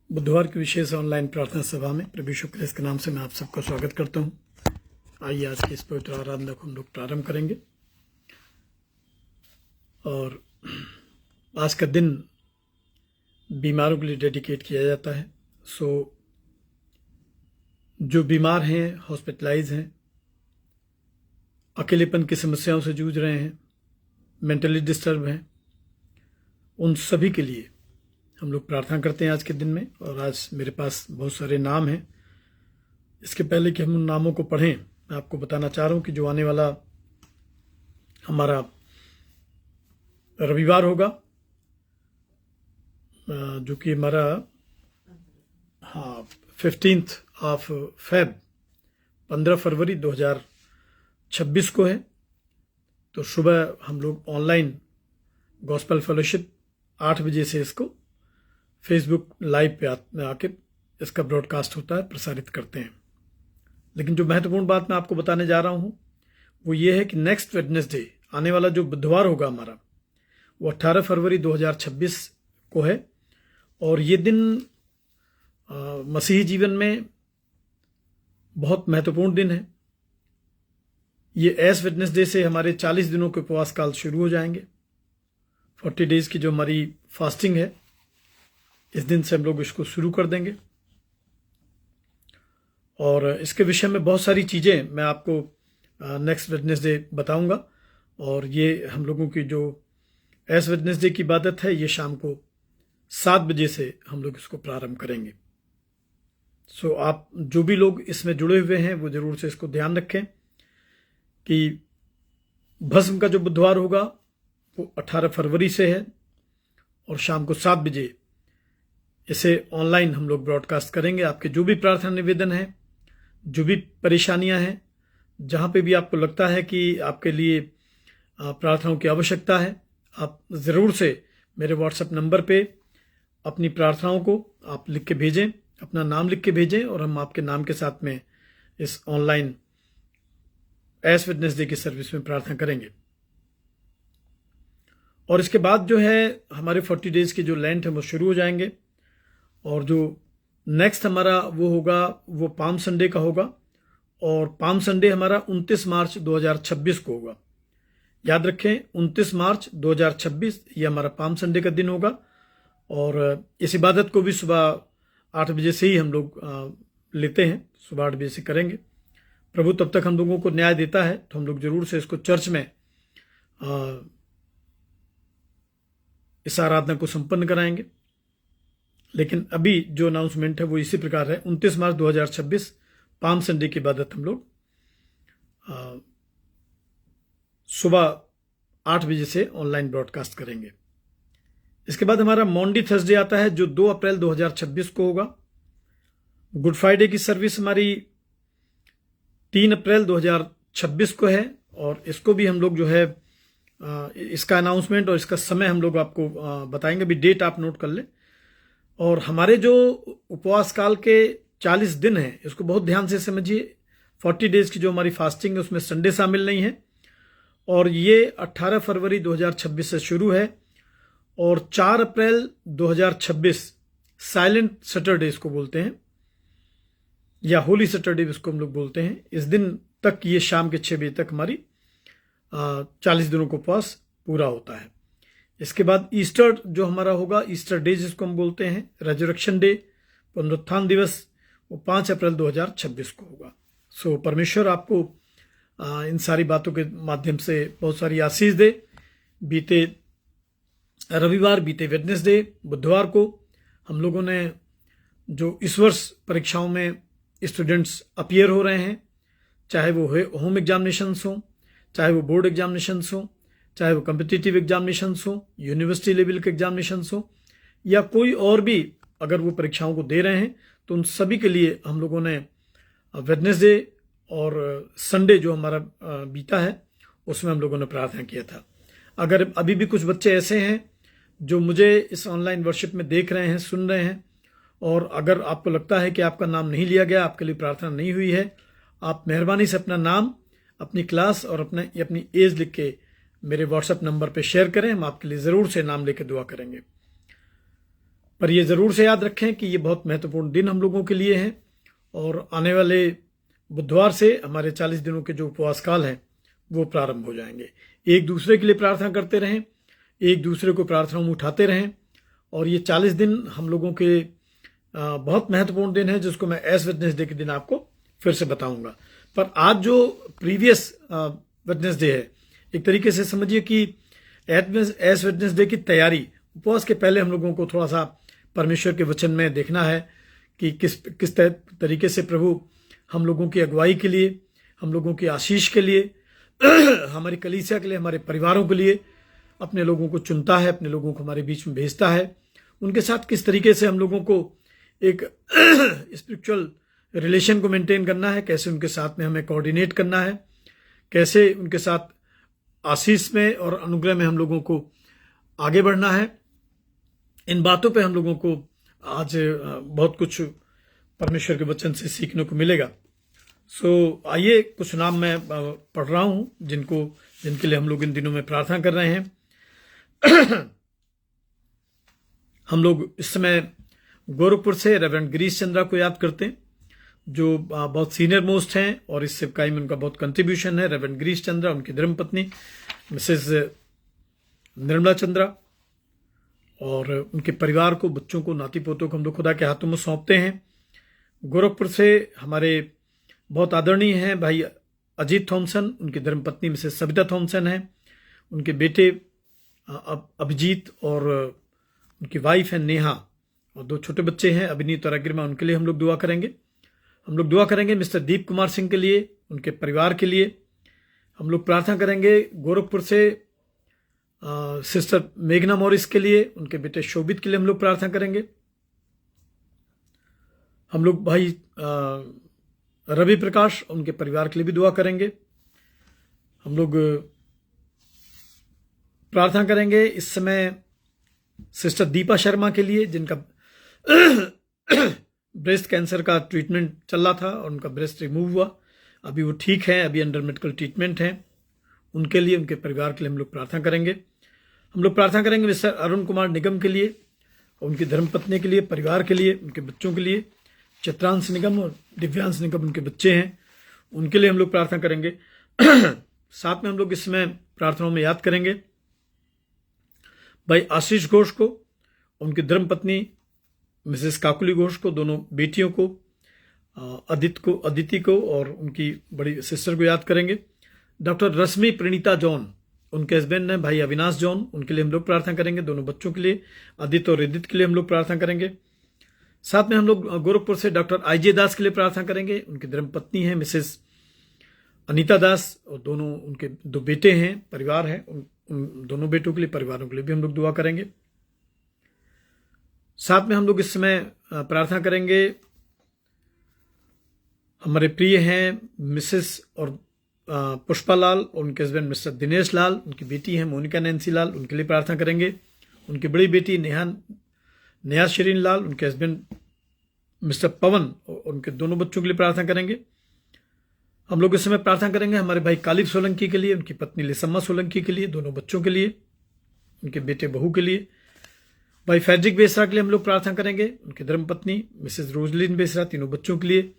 बुधवार की विशेष ऑनलाइन प्रार्थना सभा में प्रभु यीशु क्रिस्त के नाम से मैं आप सबका स्वागत करता हूं। आइए आज की इस पवित्र आराधना को हम लोग प्रारंभ करेंगे। और आज का दिन बीमारों के लिए डेडिकेट किया जाता है। जो बीमार हैं, हॉस्पिटलाइज हैं, अकेलेपन की समस्याओं से जूझ रहे हैं, मेंटली डिस्टर्ब हैं, उन सभी के लिए हम लोग प्रार्थना करते हैं आज के दिन में। और आज मेरे पास बहुत सारे नाम हैं। इसके पहले कि हम उन नामों को पढ़ें, मैं आपको बताना चाह रहा हूं कि जो आने वाला हमारा रविवार होगा, जो कि हमारा 15 फरवरी 2026 को है, तो सुबह हम लोग ऑनलाइन गॉस्पेल फेलोशिप 8 बजे से इसको फेसबुक लाइव पे आके इसका ब्रॉडकास्ट होता है, प्रसारित करते हैं। लेकिन जो महत्वपूर्ण बात मैं आपको बताने जा रहा हूं वो ये है कि नेक्स्ट वेडनेसडे, आने वाला जो बुधवार होगा हमारा, वो 18 फरवरी 2026 को है। और ये दिन मसीही जीवन में बहुत महत्वपूर्ण दिन है। ये एस वेडनेसडे से हमारे 40 दिनों के उपवास काल शुरू हो जाएंगे। 40 डेज की जो हमारी फास्टिंग है, इस दिन से हम लोग इसको शुरू कर देंगे। और इसके विषय में बहुत सारी चीज़ें मैं आपको नेक्स्ट वेडनेसडे बताऊंगा। और ये हम लोगों की जो एस वेडनेसडे की इबादत है, ये शाम को 7 बजे से हम लोग इसको प्रारंभ करेंगे। आप जो भी लोग इसमें जुड़े हुए हैं वो जरूर से इसको ध्यान रखें कि भस्म का जो बुधवार होगा वो 18 फरवरी से है और शाम को 7 बजे इसे ऑनलाइन हम लोग ब्रॉडकास्ट करेंगे। आपके जो भी प्रार्थना निवेदन है, जो भी परेशानियां हैं, जहां पे भी आपको लगता है कि आपके लिए प्रार्थनाओं की आवश्यकता है, आप ज़रूर से मेरे व्हाट्सएप नंबर पे अपनी प्रार्थनाओं को आप लिख के भेजें, अपना नाम लिख के भेजें, और हम आपके नाम के साथ में इस ऑनलाइन एस वेडनेसडे की सर्विस में प्रार्थना करेंगे। और इसके बाद जो है हमारे 40 डेज की जो लेंट है वो शुरू हो जाएंगे। और जो नेक्स्ट हमारा वो होगा वो पाम संडे का होगा। और पाम संडे हमारा 29 मार्च 2026 को होगा। याद रखें, 29 मार्च 2026 ये हमारा पाम संडे का दिन होगा। और इस इबादत को भी सुबह 8 बजे से ही हम लोग लेते हैं, सुबह 8 बजे से करेंगे। प्रभु तब तक हम लोगों को न्याय देता है तो हम लोग जरूर से इसको चर्च में इस आराधना को संपन्न कराएंगे। लेकिन अभी जो अनाउंसमेंट है वो इसी प्रकार है, 29 मार्च 2026 पाम संडे की इबादत हम लोग सुबह 8 बजे से ऑनलाइन ब्रॉडकास्ट करेंगे। इसके बाद हमारा मॉन्डी थर्सडे आता है जो 2 अप्रैल 2026 को होगा। गुड फ्राइडे की सर्विस हमारी 3 अप्रैल 2026 को है। और इसको भी हम लोग जो है इसका अनाउंसमेंट और इसका समय हम लोग आपको बताएंगे। अभी डेट आप नोट कर ले। और हमारे जो उपवास काल के 40 दिन हैं, इसको बहुत ध्यान से समझिए। 40 डेज की जो हमारी फास्टिंग है उसमें संडे शामिल नहीं है। और ये 18 फरवरी 2026 से शुरू है और 4 अप्रैल 2026 साइलेंट सैटरडे इसको बोलते हैं, या होली सैटरडे इसको हम लोग बोलते हैं। इस दिन तक ये शाम के 6 बजे तक हमारी 40 दिनों का उपवास पूरा होता है। इसके बाद ईस्टर जो हमारा होगा, ईस्टर डे जिसको हम बोलते हैं, रेजरेक्शन डे, पुनरुत्थान दिवस, वो 5 अप्रैल 2026 को होगा। परमेश्वर आपको इन सारी बातों के माध्यम से बहुत सारी आशीष दे। बीते रविवार, बीते वेडनेसडे, बुधवार को हम लोगों ने जो इस वर्ष परीक्षाओं में स्टूडेंट्स अपीयर हो रहे हैं, चाहे वो होम एग्जामिनेशंस हो, चाहे वो बोर्ड एग्जामिनेशंस हो, चाहे वो कम्पिटिटिव एग्जामिनेशंस हो, यूनिवर्सिटी लेवल के एग्जामिनेशंस हो, या कोई और भी अगर वो परीक्षाओं को दे रहे हैं, तो उन सभी के लिए हम लोगों ने वेडनेसडे और संडे जो हमारा बीता है उसमें हम लोगों ने प्रार्थना किया था। अगर अभी भी कुछ बच्चे ऐसे हैं जो मुझे इस ऑनलाइन वर्शिप में देख रहे हैं, सुन रहे हैं, और अगर आपको लगता है कि आपका नाम नहीं लिया गया, आपके लिए प्रार्थना नहीं हुई है, आप मेहरबानी से अपना नाम, अपनी क्लास और अपनी एज लिख के मेरे व्हाट्सएप नंबर पे शेयर करें। हम आपके लिए ज़रूर से नाम लेके दुआ करेंगे। पर ये ज़रूर से याद रखें कि ये बहुत महत्वपूर्ण दिन हम लोगों के लिए हैं और आने वाले बुधवार से हमारे 40 दिनों के जो उपवास काल हैं वो प्रारंभ हो जाएंगे। एक दूसरे के लिए प्रार्थना करते रहें, एक दूसरे को प्रार्थना में उठाते रहें और ये 40 दिन हम लोगों के बहुत महत्वपूर्ण दिन है जिसको मैं एस वेडनेसडे के दिन आपको फिर से बताऊंगा। पर आज जो प्रीवियस वेडनेसडे है, एक तरीके से समझिए कि एस वेडनेसडे की तैयारी, उपवास के पहले हम लोगों को थोड़ा सा परमेश्वर के वचन में देखना है कि किस तरीके से प्रभु हम लोगों की अगुवाई के लिए, हम लोगों की आशीष के लिए, हमारी कलीसिया के लिए, हमारे परिवारों के लिए अपने लोगों को चुनता है, अपने लोगों को हमारे बीच में भेजता है। उनके साथ किस तरीके से हम लोगों को एक स्पिरिचुअल रिलेशन को मेंटेन करना है, कैसे उनके साथ में हमें कोऑर्डिनेट करना है, कैसे उनके साथ आशीष में और अनुग्रह में हम लोगों को आगे बढ़ना है। इन बातों पे हम लोगों को आज बहुत कुछ परमेश्वर के वचन से सीखने को मिलेगा। आइए कुछ नाम मैं पढ़ रहा हूं जिनके लिए हम लोग इन दिनों में प्रार्थना कर रहे हैं। हम लोग इस समय गोरखपुर से रेवरेंड गिरीश चंद्रा को याद करते हैं, जो बहुत सीनियर मोस्ट हैं और इस सेवकाई में उनका बहुत कंट्रीब्यूशन है। रेवरेंड गिरीश चंद्रा, उनकी धर्मपत्नी मिसेस निर्मला चंद्रा और उनके परिवार को, बच्चों को, नाती पोतों को हम लोग खुदा के हाथों में सौंपते हैं। गोरखपुर से हमारे बहुत आदरणीय हैं भाई अजीत थॉमसन, उनकी धर्मपत्नी मिसेस सविता थॉमसन है, उनके बेटे अभिजीत और उनकी वाइफ है नेहा और 2 छोटे बच्चे हैं अभिनीत और अग्रिमा। उनके लिए हम लोग दुआ करेंगे। हम लोग दुआ करेंगे मिस्टर दीप कुमार सिंह के लिए, उनके परिवार के लिए। हम लोग प्रार्थना करेंगे गोरखपुर से सिस्टर मेघना मॉरिस के लिए, उनके बेटे शोभित के लिए हम लोग प्रार्थना करेंगे। हम लोग भाई रवि प्रकाश, उनके परिवार के लिए भी दुआ करेंगे। हम लोग प्रार्थना करेंगे इस समय सिस्टर दीपा शर्मा के लिए, जिनका ब्रेस्ट कैंसर का ट्रीटमेंट चल रहा था और उनका ब्रेस्ट रिमूव हुआ, अभी वो ठीक है, अभी अंडर मेडिकल ट्रीटमेंट है। उनके लिए, उनके परिवार के लिए हम लोग प्रार्थना करेंगे। हम लोग प्रार्थना करेंगे मिस्टर अरुण कुमार निगम के लिए, उनकी धर्मपत्नी के लिए, परिवार के लिए, उनके बच्चों के लिए। चित्रांश निगम और दिव्यांश निगम उनके बच्चे हैं, उनके लिए हम लोग प्रार्थना करेंगे। साथ में हम लोग इसमें प्रार्थनाओं में याद करेंगे भाई आशीष घोष को, उनकी धर्मपत्नी मिसेस काकुली घोष को, दोनों बेटियों को, अदिति को और उनकी बड़ी सिस्टर को याद करेंगे। डॉक्टर रश्मि प्रणीता जॉन, उनके हस्बैंड हैं भाई अविनाश जॉन, उनके लिए हम लोग प्रार्थना करेंगे। दोनों बच्चों के लिए, आदित्य और रिदित के लिए हम लोग प्रार्थना करेंगे। साथ में हम लोग गोरखपुर से डॉक्टर आईजे दास के लिए प्रार्थना करेंगे। उनकी धर्मपत्नी है मिसेस अनीता दास और दोनों उनके 2 बेटे हैं, परिवार है। उन दोनों बेटों के लिए, परिवारों के लिए भी हम लोग दुआ करेंगे। साथ में हम लोग इस समय प्रार्थना करेंगे, हमारे प्रिय हैं मिसेस और पुष्पा लाल और उनके हस्बैंड मिस्टर दिनेश लाल, उनकी बेटी है मोनिका नैन्सी लाल, उनके लिए प्रार्थना करेंगे। उनकी बड़ी बेटी नेहा शरीन लाल, उनके हस्बैंड मिस्टर पवन और उनके दोनों बच्चों के लिए प्रार्थना करेंगे। हम लोग इस समय प्रार्थना करेंगे हमारे भाई कालिब सोलंकी के लिए, उनकी पत्नी लिसम्मा सोलंकी के लिए, दोनों बच्चों के लिए, उनके बेटे बहू के लिए। भाई फैड्रिक बेसरा के लिए हम लोग प्रार्थना करेंगे, उनकी धर्मपत्नी मिसेस रोजलिन बेसरा, तीनों बच्चों के लिए।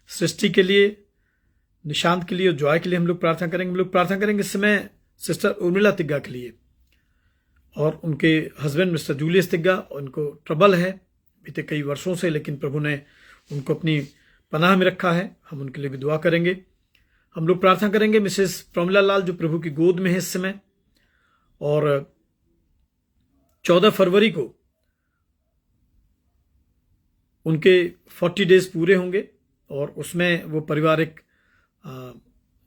सृष्टि के लिए, निशांत के लिए और जॉय के लिए हम लोग प्रार्थना करेंगे। हम लोग प्रार्थना करेंगे इस समय सिस्टर उर्मिला तिग्गा के लिए और उनके हस्बैंड मिस्टर जूलियस तिग्गा। उनको ट्रबल है बीते कई वर्षों से, लेकिन प्रभु ने उनको अपनी पनाह में रखा है। हम उनके लिए भी दुआ करेंगे। हम लोग प्रार्थना करेंगे मिसेस प्रमिला लाल, जो प्रभु की गोद में है इस समय, और 14 फरवरी को उनके 40 डेज पूरे होंगे और उसमें वो परिवार एक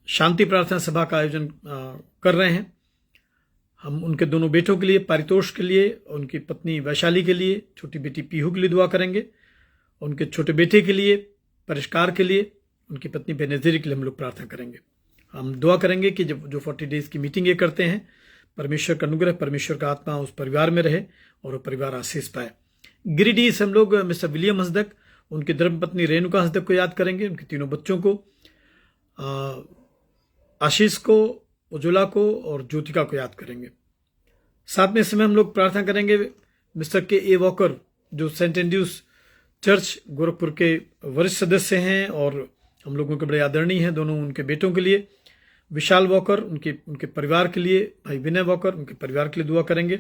शांति प्रार्थना सभा का आयोजन कर रहे हैं। हम उनके दोनों बेटों के लिए, पारितोष के लिए, उनकी पत्नी वैशाली के लिए, छोटी बेटी पीहू के लिए दुआ करेंगे। उनके छोटे बेटे के लिए, परिष्कार के लिए, उनकी पत्नी बेनजीर के लिए हम लोग प्रार्थना करेंगे। हम दुआ करेंगे कि जब जो 40 डेज की मीटिंग ये करते हैं, परमेश्वर का अनुग्रह, परमेश्वर का आत्मा उस परिवार में रहे और वो परिवार आशीष पाए। गिरिडीह से हम लोग मिस्टर विलियम हंसदक, उनकी धर्मपत्नी रेणुका हंसदक को याद करेंगे, उनके तीनों बच्चों को, आशीष को, उज्ज्वला को और ज्योतिका को याद करेंगे। साथ में इस समय हम लोग प्रार्थना करेंगे मिस्टर के ए वॉकर, जो सेंट एंड्रूज चर्च गोरखपुर के वरिष्ठ सदस्य हैं और हम लोगों के बड़े आदरणीय हैं, दोनों उनके बेटों के लिए, विशाल वॉकर उनके परिवार के लिए, भाई विनय वॉकर उनके परिवार के लिए दुआ करेंगे।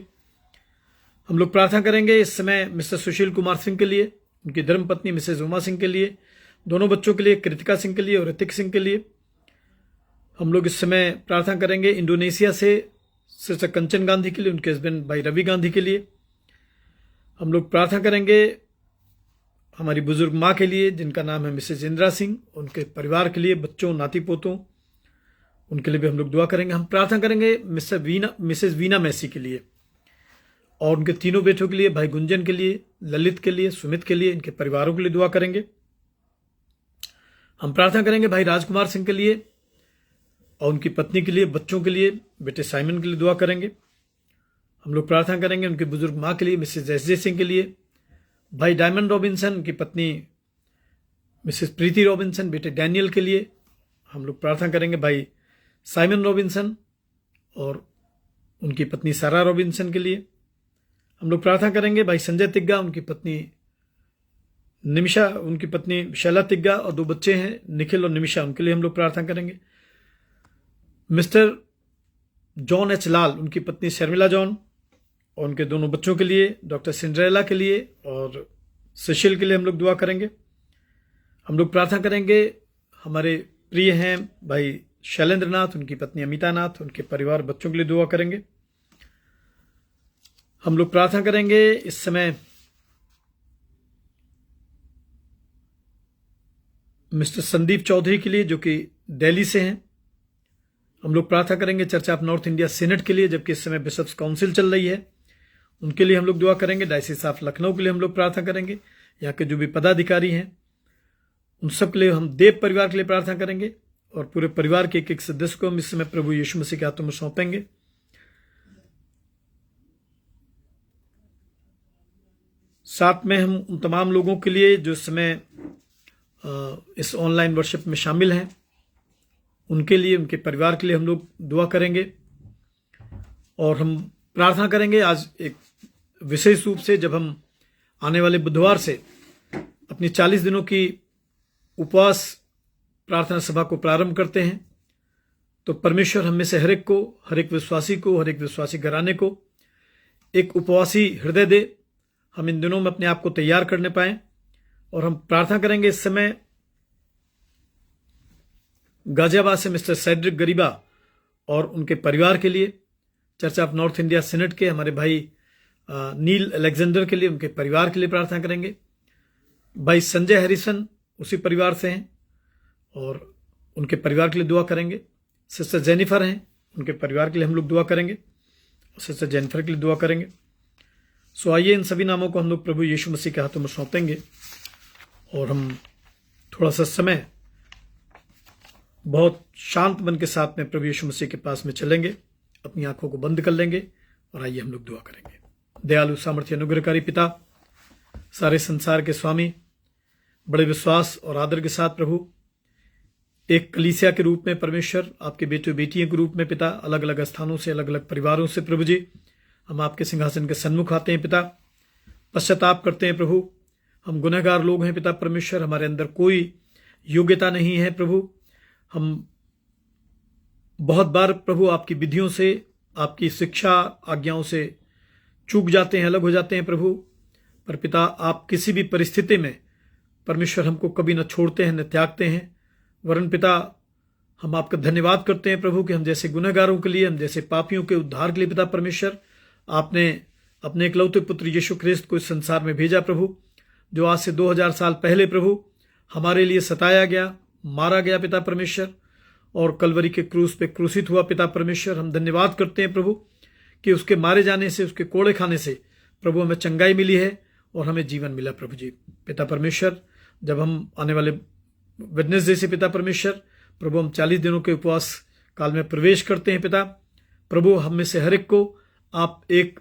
हम लोग प्रार्थना करेंगे इस समय मिस्टर सुशील कुमार सिंह के लिए, उनकी धर्मपत्नी मिसेज उमा सिंह के लिए, दोनों बच्चों के लिए, कृतिका सिंह के लिए और ऋतिक सिंह के लिए। हम लोग इस समय प्रार्थना करेंगे इंडोनेशिया से सिस्टर कंचन गांधी के लिए, उनके हस्बैंड भाई रवि गांधी के लिए। हम लोग प्रार्थना करेंगे हमारी बुजुर्ग माँ के लिए जिनका नाम है मिसेज इंदिरा सिंह, उनके परिवार के लिए, बच्चों, नाती पोतों, उनके लिए भी हम लोग दुआ करेंगे। हम प्रार्थना करेंगे मिसेज वीना मैसी के लिए और उनके तीनों बेटों के लिए, भाई गुंजन के लिए, ललित के लिए, सुमित के लिए, इनके परिवारों के लिए दुआ करेंगे। हम प्रार्थना करेंगे भाई राजकुमार सिंह के लिए और उनकी पत्नी के लिए, बच्चों के लिए, बेटे साइमन के लिए दुआ करेंगे। हम लोग प्रार्थना करेंगे उनकी बुजुर्ग माँ के लिए, मिसेज एस.जे. सिंह के लिए, भाई डायमंड रॉबिन्सन, उनकी पत्नी मिसेज प्रीति रॉबिन्सन, बेटे डैनियल के लिए। हम लोग प्रार्थना करेंगे भाई साइमन रॉबिन्सन और उनकी पत्नी सारा रॉबिन्सन के लिए। हम लोग प्रार्थना करेंगे भाई संजय तिग्गा, उनकी पत्नी निमिषा, उनकी पत्नी शैला तिग्गा और 2 बच्चे हैं निखिल और निमिषा, उनके लिए हम लोग प्रार्थना करेंगे। मिस्टर जॉन एच लाल, उनकी पत्नी शर्मिला जॉन और उनके दोनों बच्चों के लिए, डॉक्टर सिंड्रेला के लिए और सुशील के लिए हम लोग दुआ करेंगे। हम लोग प्रार्थना करेंगे हमारे प्रिय हैं भाई शैलेंद्र नाथ, उनकी पत्नी अमिता नाथ, उनके परिवार, बच्चों के लिए दुआ करेंगे। हम लोग प्रार्थना करेंगे इस समय मिस्टर संदीप चौधरी के लिए जो कि दिल्ली से हैं। हम लोग प्रार्थना करेंगे church of north India senate के लिए, जबकि इस समय बिशप्स काउंसिल चल रही है, उनके लिए हम लोग दुआ करेंगे। डायसिस ऑफ लखनऊ के लिए हम लोग प्रार्थना करेंगे। यहाँ के जो भी पदाधिकारी हैं उन सब के लिए, हम देव परिवार के लिए प्रार्थना करेंगे और पूरे परिवार के एक सदस्य को हम इस समय प्रभु यीशु मसीह के हाथों में सौंपेंगे। साथ में हम उन तमाम लोगों के लिए जो इस समय इस ऑनलाइन वर्शिप में शामिल हैं, उनके लिए, उनके परिवार के लिए हम लोग दुआ करेंगे। और हम प्रार्थना करेंगे आज एक विशेष रूप से, जब हम आने वाले बुधवार से अपनी 40 दिनों की उपवास प्रार्थना सभा को प्रारंभ करते हैं, तो परमेश्वर हम में से हर एक को, हर एक विश्वासी को, हर एक विश्वासी घराने को एक उपवासी हृदय दे। हम इन दिनों में अपने आप को तैयार करने पाएं। और हम प्रार्थना करेंगे इस समय गाजियाबाद से मिस्टर सेड्रिक गरीबा और उनके परिवार के लिए, church of north India senate के हमारे भाई नील अलेक्जेंडर के लिए, उनके परिवार के लिए प्रार्थना करेंगे। भाई संजय हैरिसन उसी परिवार से हैं और उनके परिवार के लिए दुआ करेंगे। सिस्टर जेनिफर हैं, उनके परिवार के लिए हम लोग दुआ करेंगे और सिस्टर जेनिफर के लिए दुआ करेंगे। सो आइए इन सभी नामों को हम लोग प्रभु यीशु मसीह के हाथों में सौंपेंगे और हम थोड़ा सा समय बहुत शांत मन के साथ में प्रभु यीशु मसीह के पास में चलेंगे, अपनी आंखों को बंद कर लेंगे और आइए हम लोग दुआ करेंगे। दयालु सामर्थ्य अनुग्रहकारी पिता, सारे संसार के स्वामी, बड़े विश्वास और आदर के साथ प्रभु, एक कलीसिया के रूप में परमेश्वर, आपके बेटे बेटियों के रूप में पिता, अलग अलग स्थानों से, अलग अलग परिवारों से प्रभु जी हम आपके सिंहासन के सन्मुख आते हैं पिता, पश्चाताप करते हैं प्रभु। हम गुनहगार लोग हैं पिता परमेश्वर, हमारे अंदर कोई योग्यता नहीं है प्रभु। हम बहुत बार प्रभु आपकी विधियों से, आपकी शिक्षा आज्ञाओं से चूक जाते हैं, अलग हो जाते हैं प्रभु। पर पिता आप किसी भी परिस्थिति में परमेश्वर हमको कभी न छोड़ते हैं, न त्यागते हैं। वरन पिता हम आपका धन्यवाद करते हैं प्रभु कि हम जैसे गुनहगारों के लिए, हम जैसे पापियों के उद्धार के लिए पिता परमेश्वर आपने अपने इकलौते पुत्र यीशु ख्रिस्त को इस संसार में भेजा प्रभु, जो आज से 2000 साल पहले प्रभु हमारे लिए सताया गया, मारा गया पिता परमेश्वर और कलवरी के क्रूस पे क्रूसित हुआ पिता परमेश्वर। हम धन्यवाद करते हैं प्रभु कि उसके मारे जाने से, उसके कोड़े खाने से प्रभु हमें चंगाई मिली है और हमें जीवन मिला प्रभु जी। पिता परमेश्वर जब हम आने वाले वेडनेसडे से पिता परमेश्वर प्रभु हम 40 दिनों के उपवास काल में प्रवेश करते हैं पिता प्रभु, हम में से हर एक को आप एक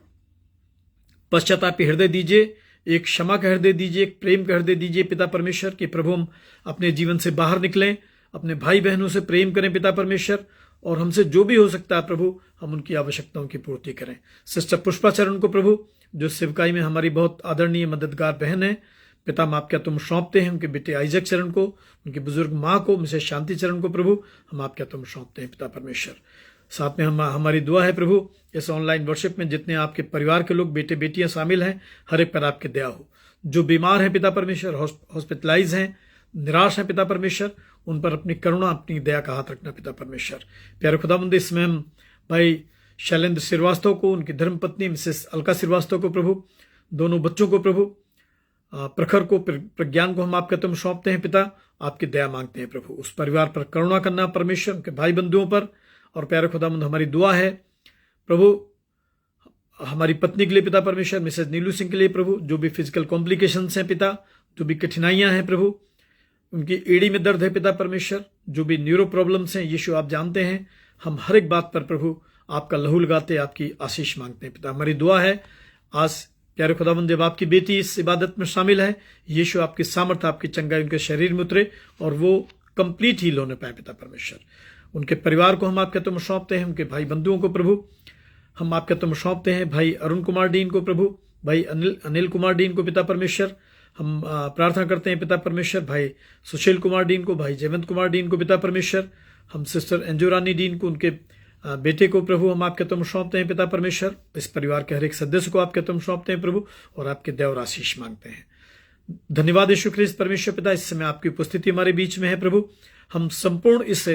पश्चातापी हृदय दीजिए, एक क्षमा का हृदय दीजिए, एक प्रेम का हृदय दीजिए पिता परमेश्वर कि प्रभु हम अपने जीवन से बाहर निकलें, अपने भाई बहनों से प्रेम करें पिता परमेश्वर और हमसे जो भी हो सकता है प्रभु हम उनकी आवश्यकताओं की पूर्ति करें। सिस्टर पुष्पाचरण को प्रभु जो सेवकाई में हमारी बहुत आदरणीय मददगार बहन है, पिता हम आपके तुम सौंपते हैं। उनके बेटे आइजक चरण को, उनकी बुजुर्ग माँ को, मिसेस शांति चरण को प्रभु हम आपके तुम सौंपते हैं पिता परमेश्वर। साथ में हमारी दुआ है प्रभु, इस ऑनलाइन वर्शिप में जितने आपके परिवार के लोग, बेटे बेटियां शामिल हैं, हर एक पर आपकी दया हो। जो बीमार हैं पिता परमेश्वर, हॉस्पिटलाइज हैं, निराश हैं पिता परमेश्वर, उन पर अपनी करुणा, अपनी दया का हाथ रखना पिता परमेश्वर। प्यारे खुदाबंद, इसमें हम भाई शैलेंद्र श्रीवास्तव को, उनकी धर्मपत्नी मिसेस अलका श्रीवास्तव को प्रभु, दोनों बच्चों को प्रभु, प्रखर को, प्रज्ञान को हम आपके तुम सौंपते हैं पिता। आपकी दया मांगते हैं प्रभु, उस परिवार पर करुणा करना परमेश्वर, उनके भाई बंधुओं पर। और प्यारे खुदाबंद, हमारी दुआ है प्रभु हमारी पत्नी के लिए पिता परमेश्वर, मिसेज नीलू सिंह के लिए प्रभु, जो भी फिजिकल कॉम्प्लिकेशंस हैं पिता, जो भी कठिनाइयां हैं प्रभु, उनकी एड़ी में दर्द है पिता परमेश्वर, जो भी न्यूरो प्रॉब्लम्स हैं यीशु आप जानते हैं। हम हर एक बात पर प्रभु आपका लहू लगाते, आपकी आशीष मांगते हैं पिता। हमारी दुआ है आज प्यारे खुदाबंद, जब आपकी बेटी इस इबादत में शामिल है, यीशु आपकी सामर्थ, आपकी चंगाई उनके शरीर में उतरे और वो कंप्लीट हील होने पाए पिता परमेश्वर। उनके परिवार को हम आपके तुम सौंपते हैं, उनके भाई बंधुओं को प्रभु हम आपके तुम सौंपते हैं। भाई अरुण कुमार डीन को प्रभु, भाई अनिल कुमार डीन को पिता परमेश्वर हम प्रार्थना करते हैं पिता परमेश्वर। भाई सुशील कुमार डीन को, भाई जयवंत कुमार डीन को पिता परमेश्वर। हम सिस्टर अंजुरानी डीन को, उनके बेटे को प्रभु हम आपके तुम सौंपते हैं पिता परमेश्वर। इस परिवार के हर एक सदस्य को आपके तुम सौंपते हैं प्रभु और आपके दया और आशीष मांगते हैं। धन्यवाद यीशु ख्रिस्त परमेश्वर पिता, इस समय आपकी उपस्थिति हमारे बीच में है प्रभु। हम संपूर्ण इस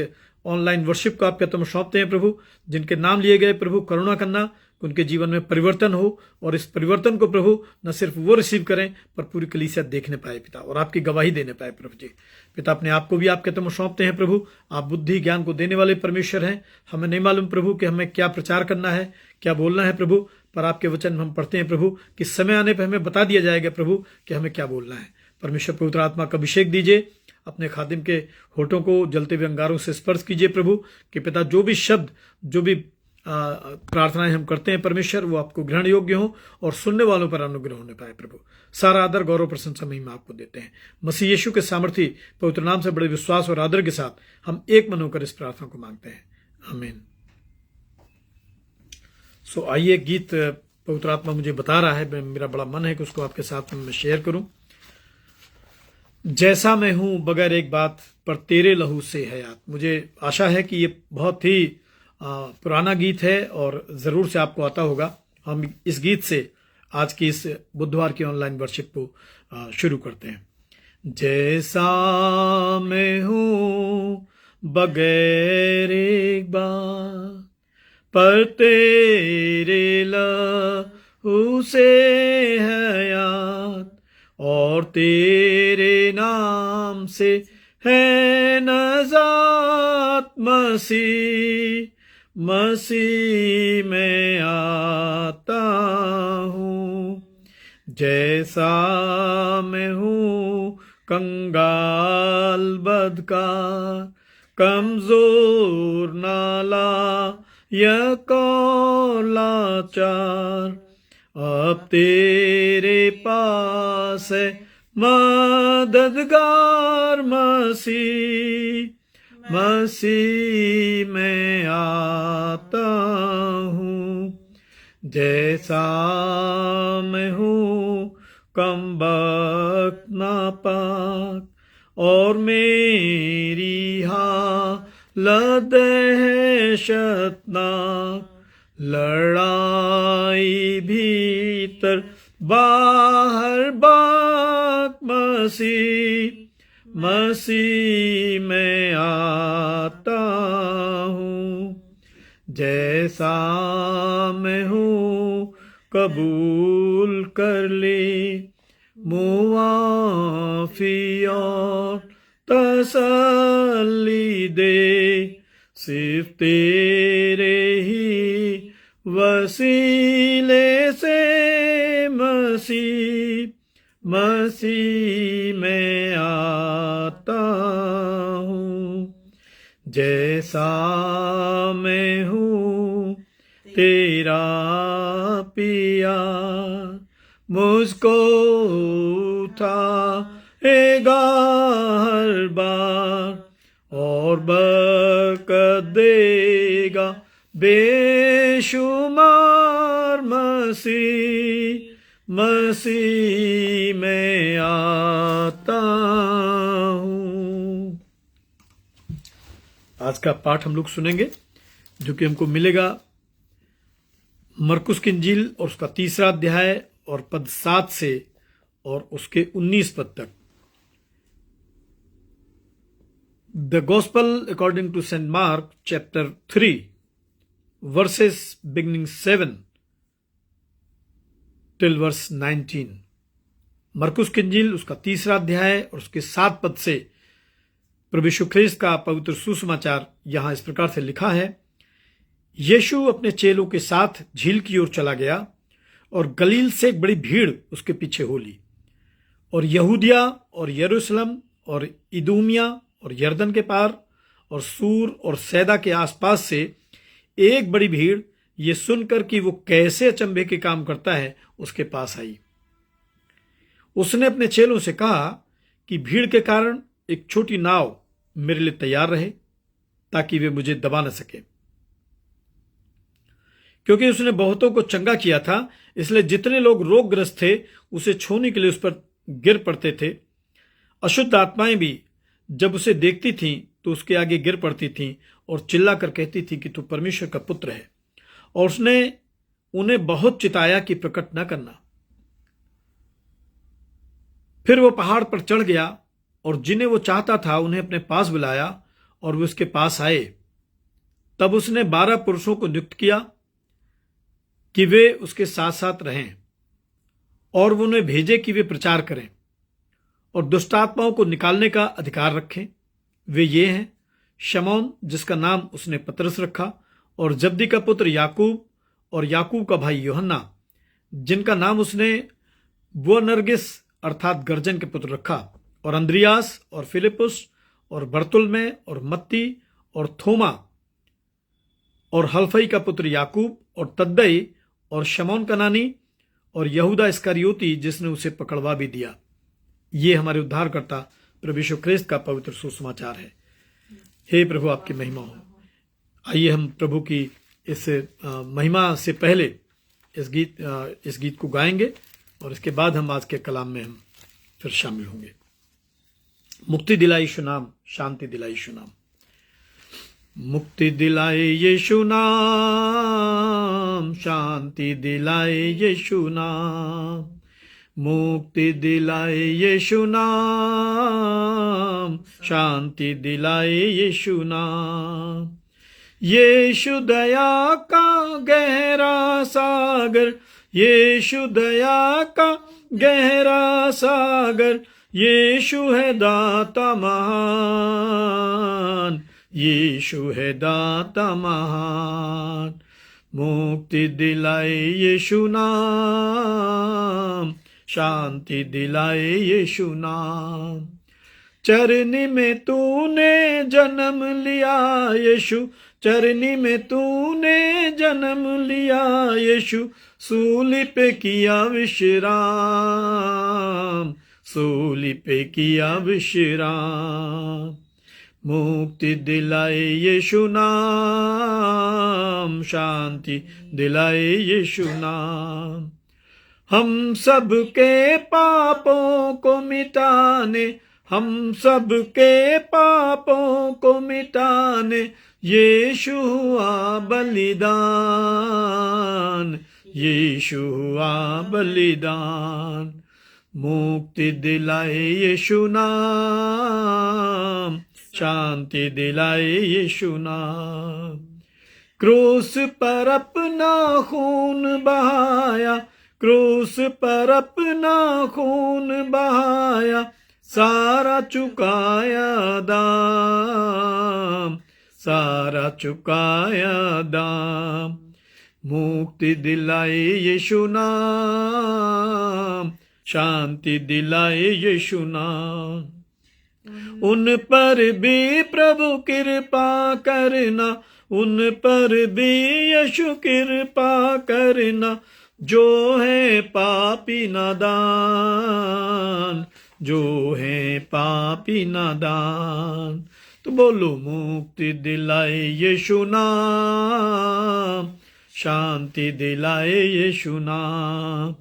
ऑनलाइन वर्शिप को आपके तुम सौंपते हैं प्रभु। जिनके नाम लिए गए प्रभु, करुणा करना, उनके जीवन में परिवर्तन हो और इस परिवर्तन को प्रभु न सिर्फ वो रिसीव करें पर पूरी कलीसिया देखने पाए पिता, और आपकी गवाही देने पाए प्रभु जी। पिता अपने आप को भी आपके तुम सौंपते हैं प्रभु। आप बुद्धि ज्ञान को देने वाले परमेश्वर हैं। हमें नहीं मालूम प्रभु कि हमें क्या प्रचार करना है, क्या बोलना है प्रभु, पर आपके वचन में हम पढ़ते हैं प्रभु कि समय आने पर हमें बता दिया जाएगा प्रभु कि हमें क्या बोलना है। परमेश्वर पवित्र आत्मा का अभिषेक दीजिए, अपने खादिम के होठों को जलते हुए अंगारों से स्पर्श कीजिए प्रभु कि पिता जो भी शब्द, जो भी प्रार्थनाएं हम करते हैं परमेश्वर, वो आपको ग्रहण योग्य हो और सुनने वालों पर अनुग्रह होने पाए प्रभु। सारा आदर, गौरव, प्रशंसा महिमा आपको देते हैं मसीह यीशु के सामर्थी पवित्र नाम से बड़े विश्वास और आदर के साथ हम एक मन होकर इस प्रार्थना को मांगते हैं, आमीन। सो आइए, गीत पवित्र आत्मा मुझे बता रहा है, मेरा बड़ा मन है कि उसको आपके साथ में शेयर करूं। जैसा मैं हूं बगैर एक बात पर तेरे लहू से हयात। मुझे आशा है कि ये बहुत ही पुराना गीत है और जरूर से आपको आता होगा। हम इस गीत से आज की इस बुधवार की ऑनलाइन वर्शिप को शुरू करते हैं। जैसा मैं हूं बगैर एक बात पर तेरे लहू से हयात, और तेरे नाम से है नजात मसीह, मसीह में आता हूँ। जैसा मैं हूँ कंगाल बदकार, कमजोर नाला या लाचार, अब तेरे पास है मददगार मसीह, मसीह में आता हूँ। जैसा मैं हूँ कम वक्त नापाक, और मेरी हालत दहशतनाक, लड़ाई भीतर बाहर बात मसीह, मसीह में आता हूँ। जैसा मैं हूँ कबूल कर ले मुआफी और तसल्ली दे, सिर्फ तेरे ही वसीले से मसीह, मसीह में आता हूँ। जैसा मैं हूँ तेरा पिया, मुझको उठाएगा हर बार, और बरकत देगा बेशुमार मसीह, मसीह में आता हूं। आज का पाठ हम लोग सुनेंगे जो कि हमको मिलेगा मरकुस की इंजील और उसका 3रा अध्याय और पद 7 से और उसके 19 पद तक। The gospel according to Saint Mark chapter 3 verses beginning 7 till verse 19। मरकुस की इंजील उसका 3रा अध्याय और उसके 7 पद से प्रभु यीशु ख्रीस्त का पवित्र सुसमाचार यहां इस प्रकार से लिखा है। यीशु अपने चेलों के साथ झील की ओर चला गया और गलील से एक बड़ी भीड़ उसके पीछे हो ली, और यहूदिया और यरूशलेम और इदूमिया और यरदन के पार और सूर और सैदा के आसपास से एक बड़ी भीड़ ये सुनकर कि वो कैसे अचंभे के काम करता है उसके पास आई। उसने अपने चेलों से कहा कि भीड़ के कारण एक छोटी नाव मेरे लिए तैयार रहे ताकि वे मुझे दबा न सके, क्योंकि उसने बहुतों को चंगा किया था, इसलिए जितने लोग रोगग्रस्त थे उसे छूने के लिए उस पर गिर पड़ते थे। अशुद्ध आत्माएं भी जब उसे देखती थीं तो उसके आगे गिर पड़ती थीं और चिल्लाकर कहती थी कि तू परमेश्वर का पुत्र है, और उसने उन्हें बहुत चिताया कि प्रकट न करना। फिर वो पहाड़ पर चढ़ गया और जिन्हें वो चाहता था उन्हें अपने पास बुलाया और वे उसके पास आए। तब उसने 12 पुरुषों को नियुक्त किया कि वे उसके साथ साथ रहें, और वो उन्हें भेजे कि वे प्रचार करें और दुष्टात्माओं को निकालने का अधिकार रखें। वे ये हैं शमौन जिसका नाम उसने पतरस रखा, और जब्दी का पुत्र याकूब, और याकूब का भाई यूहन्ना जिनका नाम उसने बोअनर्गिस अर्थात गर्जन के पुत्र रखा, और अंद्रियास और फिलिपुस और बर्तुल्मै और मत्ती और थोमा और हल्फई का पुत्र याकूब और तद्दई और शमौन कनानी और यहूदा इस्करियोती जिसने उसे पकड़वा भी दिया। ये हमारे उद्धारकर्ता प्रभु यीशु ख्रीस्त का पवित्र सुसमाचार है। हे प्रभु आपकी महिमा हो। आइए हम प्रभु की इस महिमा से पहले इस गीत को गाएंगे और इसके बाद हम आज के कलाम में हम फिर शामिल होंगे। मुक्ति दिलाई यीशु नाम, शांति दिलाई यीशु नाम। मुक्ति दिलाए यीशु नाम, शांति दिलाए यीशु नाम। मुक्ति दिलाए यीशु नाम, शांति दिलाए यीशु नाम। यीशु दया का गहरा सागर, यीशु दया का गहरा सागर, यीशु है दाता महान, यीशु है दाता महान। मुक्ति दिलाए यीशु नाम, शांति दिलाए यीशु नाम। चरनी में तूने जन्म लिया यीशु, चरनी में तूने जन्म लिया यीशु, सूली पे किया विश्राम, सूली पे किया विश्राम। मुक्ति दिलाए यीशु नाम, शांति दिलाए यीशु नाम। हम सब के पापों को मिटाने, हम सब के पापों को मिटाने, यीशु हुआ बलिदान, यीशु हुआ बलिदान। मुक्ति दिलाए यीशु नाम, शांति दिलाए यीशु नाम। क्रूस पर अपना खून बहाया, क्रूस पर अपना खून बहाया, सारा चुकाया दाम, सारा चुकाया दाम। मुक्ति दिलाए यीशु नाम, शांति दिलाए यीशु नाम। उन पर भी प्रभु कृपा करना, उन पर भी यीशु कृपा करना, जो है पापी नादान, जो है पापी नादान। तो बोलो मुक्ति दिलाए यीशु नाम, शांति दिलाए यीशु नाम।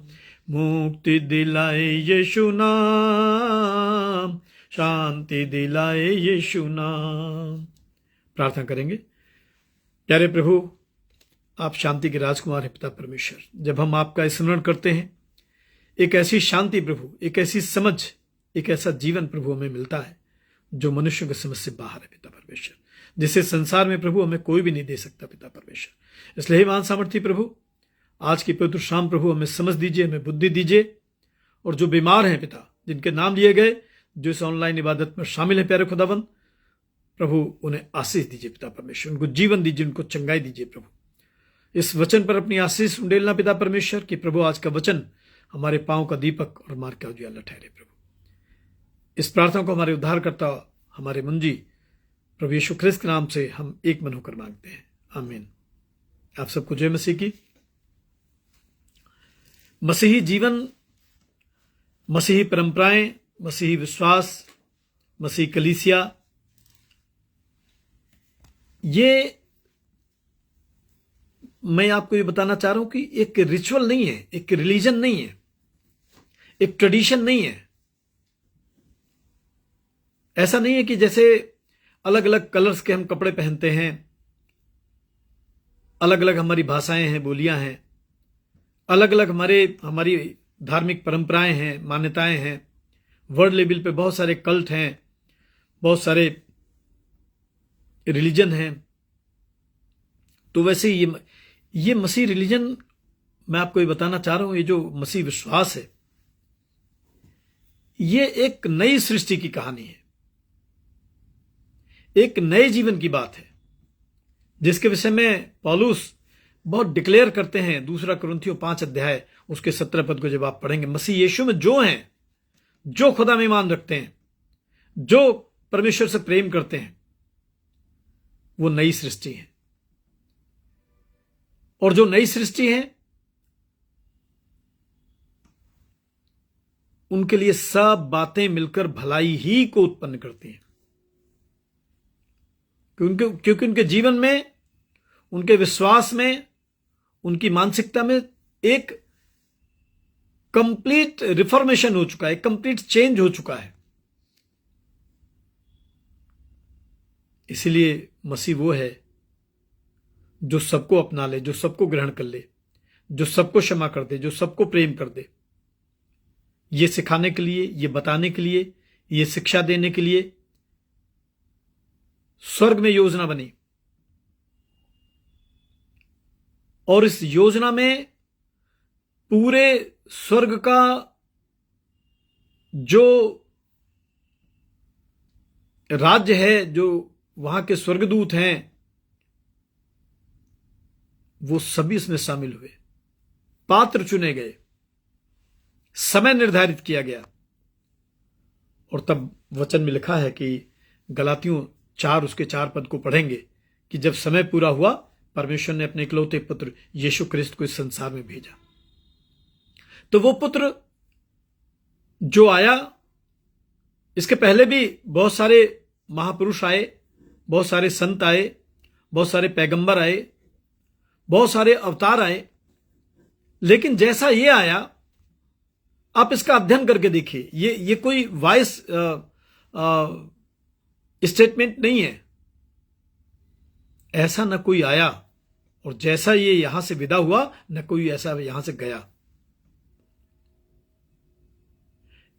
मुक्ति दिलाए यीशु नाम, शांति दिलाए यीशु नाम। प्रार्थना करेंगे। प्यारे प्रभु, आप शांति के राजकुमार हैं पिता परमेश्वर। जब हम आपका स्मरण करते हैं, एक ऐसी शांति प्रभु, एक ऐसी समझ, एक ऐसा जीवन प्रभु हमें मिलता है जो मनुष्यों की समझ से बाहर है पिता परमेश्वर, जिसे संसार में प्रभु हमें कोई भी नहीं दे सकता पिता परमेश्वर। इसलिए महान सामर्थी प्रभु, आज की पवित्र शाम प्रभु हमें समझ दीजिए, हमें बुद्धि दीजिए, और जो बीमार हैं पिता, जिनके नाम लिए गए, जो इस ऑनलाइन इबादत में शामिल है प्यारे खुदाबंद प्रभु, उन्हें आशीष दीजिए पिता परमेश्वर, उनको जीवन दीजिए, उनको चंगाई दीजिए प्रभु। इस वचन पर अपनी आशीष उंडेलना पिता परमेश्वर, कि प्रभु आज का वचन हमारे पांव का दीपक और मार्ग का उजियाला ठहरे प्रभु। इस प्रार्थना को हमारे उद्धारकर्ता, हमारे मुंजी प्रभु यीशु ख्रिस्त के नाम से हम एक मन होकर मांगते हैं, आमीन। आप सबको जय मसीह की। मसीही जीवन, मसीही परंपराएं, मसीही विश्वास, मसीही कलीसिया, ये मैं आपको ये बताना चाह रहा हूं कि एक रिचुअल नहीं है, एक रिलीजन नहीं है, एक ट्रेडिशन नहीं है। ऐसा नहीं है कि जैसे अलग अलग कलर्स के हम कपड़े पहनते हैं, अलग अलग हमारी भाषाएं हैं, बोलियां हैं, अलग अलग हमारी धार्मिक परंपराएं हैं, मान्यताएं हैं, वर्ल्ड लेवल पे बहुत सारे कल्ट हैं, बहुत सारे रिलीजन हैं। तो वैसे ये मसीह रिलीजन, मैं आपको ये बताना चाह रहा हूं, ये जो मसीह विश्वास है, ये एक नई सृष्टि की कहानी है, एक नए जीवन की बात है, जिसके विषय में पौलुस बहुत डिक्लेयर करते हैं। 2 कुरिन्थियों 5 अध्याय उसके 17 पद को जब आप पढ़ेंगे, मसीह यीशु में जो हैं, जो खुदा में ईमान रखते हैं, जो परमेश्वर से प्रेम करते हैं, वो नई सृष्टि है। और जो नई सृष्टि है, उनके लिए सब बातें मिलकर भलाई ही को उत्पन्न करती हैं, क्योंकि उनके जीवन में, उनके विश्वास में, उनकी मानसिकता में एक कंप्लीट रिफॉर्मेशन हो चुका है, कंप्लीट चेंज हो चुका है। इसीलिए मसीह वो है जो सबको अपना ले, जो सबको ग्रहण कर ले, जो सबको क्षमा कर दे, जो सबको प्रेम कर दे। ये सिखाने के लिए, ये बताने के लिए, ये शिक्षा देने के लिए स्वर्ग में योजना बनी, और इस योजना में पूरे स्वर्ग का जो राज्य है, जो वहां के स्वर्गदूत हैं, वो सभी इसमें शामिल हुए, पात्र चुने गए, समय निर्धारित किया गया। और तब वचन में लिखा है कि गलातियों 4 उसके 4 पद को पढ़ेंगे कि जब समय पूरा हुआ, परमेश्वर ने अपने इकलौते पुत्र यीशु ख्रिस्त को इस संसार में भेजा। तो वो पुत्र जो आया, इसके पहले भी बहुत सारे महापुरुष आए, बहुत सारे संत आए, बहुत सारे पैगंबर आए, बहुत सारे अवतार आए, लेकिन जैसा ये आया, आप इसका अध्ययन करके देखिए, ये कोई वाइस स्टेटमेंट नहीं है। ऐसा न कोई आया, और जैसा ये यहां से विदा हुआ, न कोई ऐसा यहां से गया।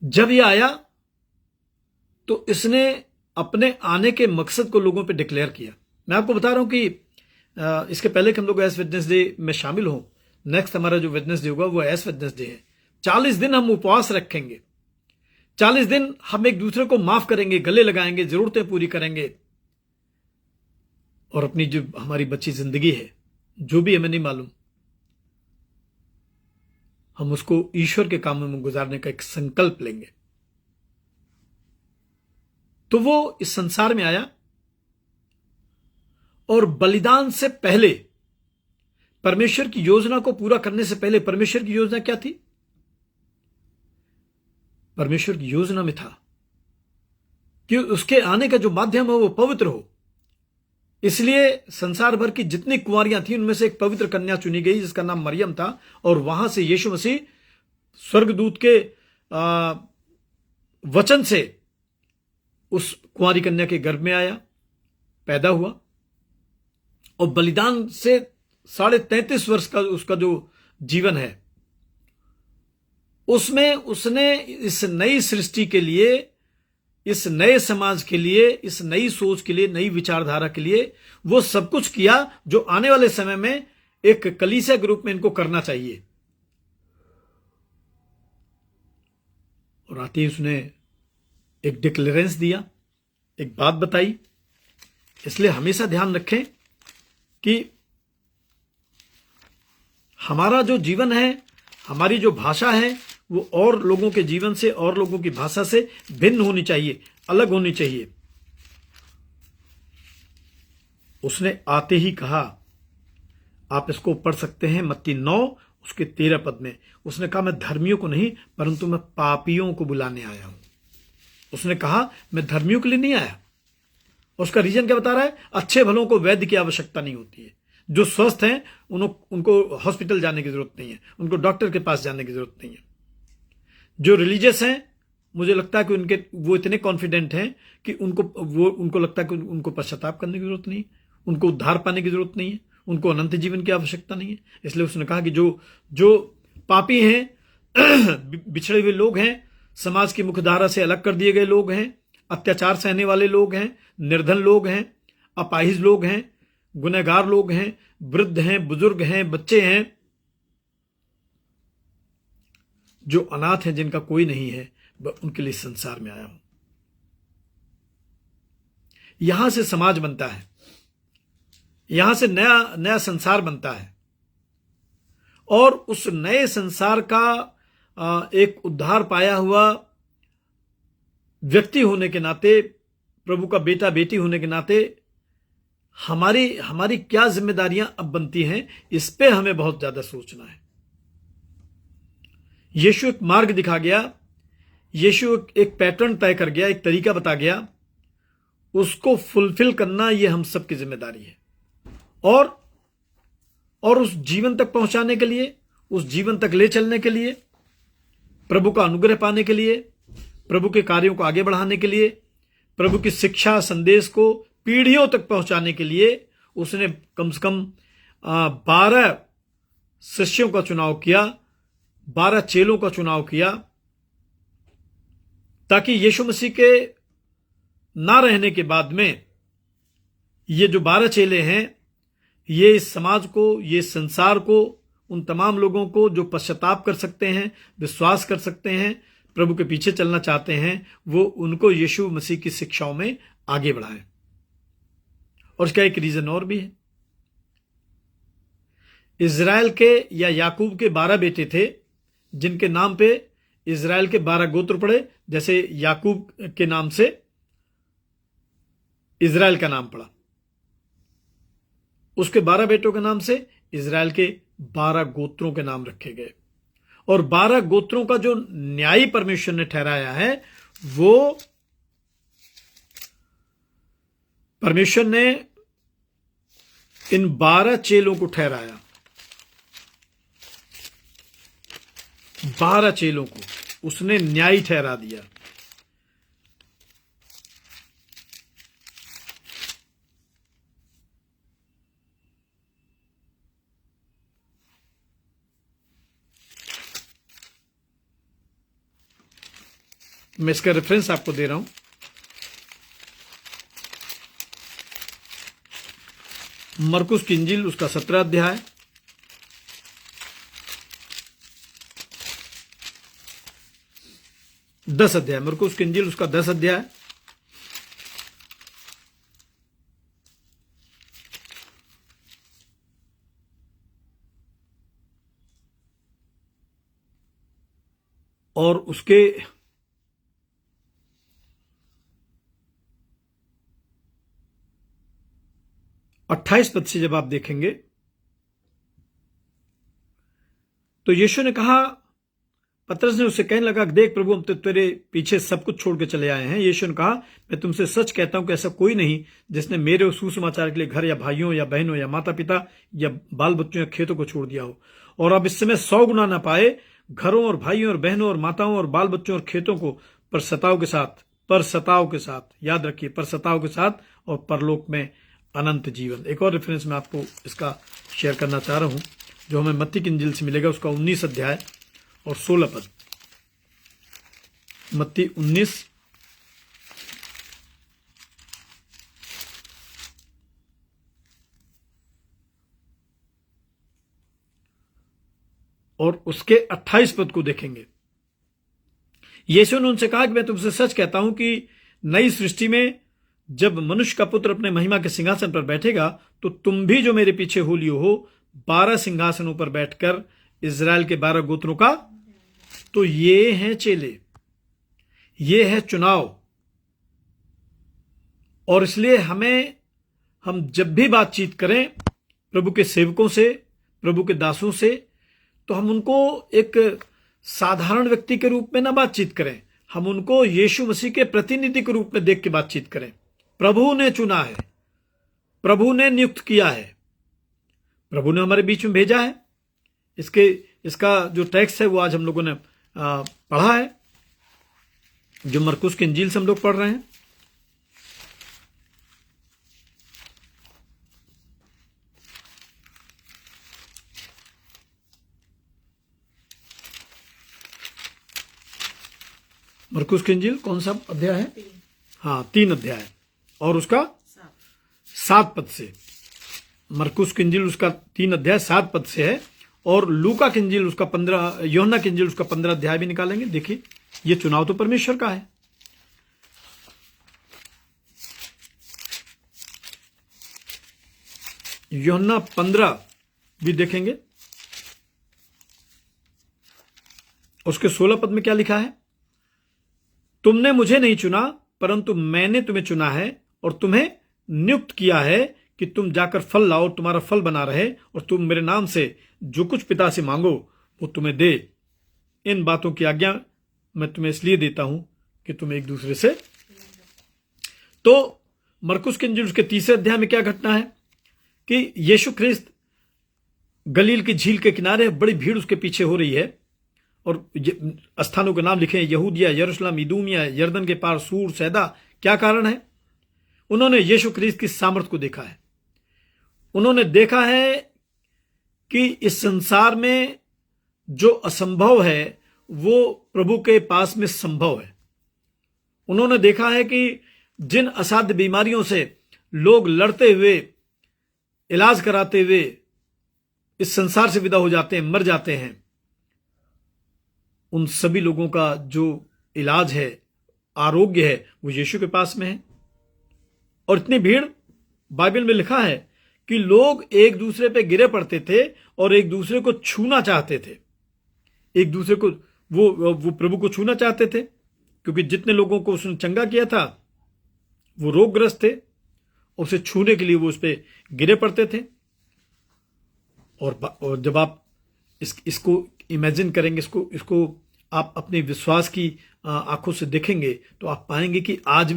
जब ये आया तो इसने अपने आने के मकसद को लोगों पे डिक्लेयर किया। मैं आपको बता रहा हूं कि इसके पहले कि हम लोग एस वेडनेसडे में शामिल हों, नेक्स्ट हमारा जो वेडनेसडे होगा वो एस वेडनेसडे है। 40 दिन हम उपवास रखेंगे, 40 दिन हम एक दूसरे को माफ करेंगे, गले लगाएंगे, जरूरतें पूरी करेंगे, और अपनी जो हमारी बची जिंदगी है, जो भी हमें नहीं मालूम, हम उसको ईश्वर के कामों में गुजारने का एक संकल्प लेंगे। तो वो इस संसार में आया, और बलिदान से पहले, परमेश्वर की योजना को पूरा करने से पहले, परमेश्वर की योजना क्या थी? परमेश्वर की योजना में था कि उसके आने का जो माध्यम है वो पवित्र हो। इसलिए संसार भर की जितनी कुंवारियां थी, उनमें से एक पवित्र कन्या चुनी गई जिसका नाम मरियम था, और वहां से यीशु मसीह स्वर्गदूत के वचन से उस कुंवारी कन्या के गर्भ में आया, पैदा हुआ, और बलिदान से 33.5 वर्ष का उसका जो जीवन है, उसमें उसने इस नई सृष्टि के लिए, इस नए समाज के लिए, इस नई सोच के लिए, नई विचारधारा के लिए वो सब कुछ किया जो आने वाले समय में एक कलीसिया के रूप में इनको करना चाहिए। और आते ही उसने एक डिक्लेरेंस दिया, एक बात बताई। इसलिए हमेशा ध्यान रखें कि हमारा जो जीवन है, हमारी जो भाषा है, वो और लोगों के जीवन से, और लोगों की भाषा से भिन्न होनी चाहिए, अलग होनी चाहिए। उसने आते ही कहा, आप इसको पढ़ सकते हैं मत्ती 9 उसके 13 पद में। उसने कहा, मैं धर्मियों को नहीं परंतु मैं पापियों को बुलाने आया हूं। उसने कहा मैं धर्मियों के लिए नहीं आया। उसका रीजन क्या बता रहा है? अच्छे भलों को वैद्य की आवश्यकता नहीं होती है। जो स्वस्थ हैं उनको हॉस्पिटल जाने की जरूरत नहीं है, उनको डॉक्टर के पास जाने की जरूरत नहीं है। जो रिलीजियस हैं, मुझे लगता है कि वो इतने कॉन्फिडेंट हैं कि उनको लगता है कि उनको पश्चाताप करने की जरूरत नहीं, उनको उद्धार पाने की जरूरत नहीं है, उनको अनंत जीवन की आवश्यकता नहीं है। इसलिए उसने कहा कि जो पापी हैं, बिछड़े हुए लोग हैं, समाज की मुख्यधारा से अलग कर दिए गए लोग हैं, अत्याचार सहने वाले लोग हैं, निर्धन लोग हैं, अपाहिज लोग हैं, गुनहगार लोग हैं, वृद्ध हैं, बुजुर्ग हैं, बच्चे हैं, जो अनाथ हैं, जिनका कोई नहीं है, उनके लिए संसार में आया हूं। यहां से समाज बनता है, यहां से नया संसार बनता है। और उस नए संसार का एक उद्धार पाया हुआ व्यक्ति होने के नाते, प्रभु का बेटा बेटी होने के नाते हमारी क्या जिम्मेदारियां अब बनती हैं, इस पे हमें बहुत ज्यादा सोचना है। यीशु एक मार्ग दिखा गया, यीशु एक पैटर्न तय कर गया, एक तरीका बता गया, उसको फुलफिल करना ये हम सबकी जिम्मेदारी है। और उस जीवन तक पहुंचाने के लिए, उस जीवन तक ले चलने के लिए, प्रभु का अनुग्रह पाने के लिए, प्रभु के कार्यों को आगे बढ़ाने के लिए, प्रभु की शिक्षा संदेश को पीढ़ियों तक पहुंचाने के लिए उसने कम से कम 12 शिष्यों का चुनाव किया, 12 चेलों का चुनाव किया, ताकि यीशु मसीह के ना रहने के बाद में ये जो 12 चेले हैं, ये इस समाज को, ये संसार को, उन तमाम लोगों को जो पश्चाताप कर सकते हैं, विश्वास कर सकते हैं, प्रभु के पीछे चलना चाहते हैं, वो उनको यीशु मसीह की शिक्षाओं में आगे बढ़ाएं। और इसका एक रीजन और भी है। इजराइल के या याकूब के 12 बेटे थे, जिनके नाम पे इजराइल के 12 गोत्र पड़े। जैसे याकूब के नाम से इजराइल का नाम पड़ा, उसके 12 बेटों के नाम से इजराइल के 12 गोत्रों के नाम रखे गए। और 12 गोत्रों का जो न्यायी परमेश्वर ने ठहराया है, वो परमेश्वर ने इन 12 चेलों को ठहराया। 12 चेलों को उसने न्यायी ठहरा दिया। मैं इसका रेफरेंस आपको दे रहा हूं। मरकुस की इंजील, उसका 17 अध्याय, दस अध्याय, मरकुस की इंजील उसका 10 अध्याय, और उसके 28 पद से जब आप देखेंगे तो यीशु ने कहा, पतरस ने उससे कहने लगा, देख प्रभु, हम तो तेरे पीछे सब कुछ छोड़ के चले आए हैं। यीशु ने कहा, मैं तुमसे सच कहता हूं कि ऐसा कोई नहीं जिसने मेरे सुसमाचार के लिए घर या भाइयों या बहनों या माता पिता या बाल बच्चों या खेतों को छोड़ दिया हो और अब इस समय 100 गुना ना पाए, घरों और भाइयों और बहनों और माताओं और बाल बच्चों और खेतों को पर सताव के साथ, याद रखिए, पर सताव के साथ और परलोक में अनंत जीवन। एक और रेफरेंस मैं आपको इसका शेयर करना चाह रहा हूं जो हमें मत्ती की इंजील से मिलेगा, उसका 19 अध्याय और 16 पद। मत्ती 19 और उसके 28 पद को देखेंगे। यीशु ने उनसे कहा कि मैं तुमसे सच कहता हूं कि नई सृष्टि में जब मनुष्य का पुत्र अपने महिमा के सिंहासन पर बैठेगा तो तुम भी जो मेरे पीछे हो लियो हो 12 सिंहासनों पर बैठकर इजराइल के 12 गोत्रों का। तो ये हैं चेले, ये है चुनाव। और इसलिए हम जब भी बातचीत करें प्रभु के सेवकों से, प्रभु के दासों से, तो हम उनको एक साधारण व्यक्ति के रूप में ना बातचीत करें, हम उनको यीशु मसीह के प्रतिनिधि के रूप में देख के बातचीत करें। प्रभु ने चुना है, प्रभु ने नियुक्त किया है, प्रभु ने हमारे बीच में भेजा है। इसका जो टेक्स्ट है वो आज हम लोगों ने पढ़ा है, जो मरकुस की इंजील से हम लोग पढ़ रहे हैं। मरकुस की इंजील कौन सा अध्याय है? हाँ, 3 अध्याय और उसका 7 पद से। मरकुस की इंजील उसका 3 अध्याय 7 पद से है, और लूका की इंजील उसका 15, यूहन्ना की इंजील उसका 15 अध्याय भी निकालेंगे। देखिए, ये चुनाव तो परमेश्वर का है। यूहन्ना 15 भी देखेंगे, उसके 16 पद में क्या लिखा है? तुमने मुझे नहीं चुना परंतु मैंने तुम्हें चुना है और तुम्हें नियुक्त किया है कि तुम जाकर फल लाओ, तुम्हारा फल बना रहे, और तुम मेरे नाम से जो कुछ पिता से मांगो वो तुम्हें दे। इन बातों की आज्ञा मैं तुम्हें इसलिए देता हूं कि तुम एक दूसरे से। तो मरकुस के इंजील उसके 3 अध्याय में क्या घटना है कि यीशु ख्रिस्त गलील की झील के किनारे, बड़ी भीड़ उसके पीछे हो रही है, और स्थानों के नाम लिखे हैं, यहूदिया, यरूशलेम, इदूमिया, यर्दन के पार, सूर, सैदा। क्या कारण है? उन्होंने यीशु ख्रिस्त की सामर्थ को देखा है। उन्होंने देखा है कि इस संसार में जो असंभव है वो प्रभु के पास में संभव है। उन्होंने देखा है कि जिन असाध्य बीमारियों से लोग लड़ते हुए, इलाज कराते हुए इस संसार से विदा हो जाते हैं, मर जाते हैं, उन सभी लोगों का जो इलाज है, आरोग्य है, वो यीशु के पास में है। और इतनी भीड़, बाइबल में लिखा है कि लोग एक दूसरे पे गिरे पड़ते थे और एक दूसरे को छूना चाहते थे। एक दूसरे को वो प्रभु को छूना चाहते थे, क्योंकि जितने लोगों को उसने चंगा किया था वो रोगग्रस्त थे, और उसे छूने के लिए वो उस पर गिरे पड़ते थे। और जब आप इसको इमेजिन करेंगे, इसको आप अपने विश्वास की आंखों से देखेंगे, तो आप पाएंगे कि आज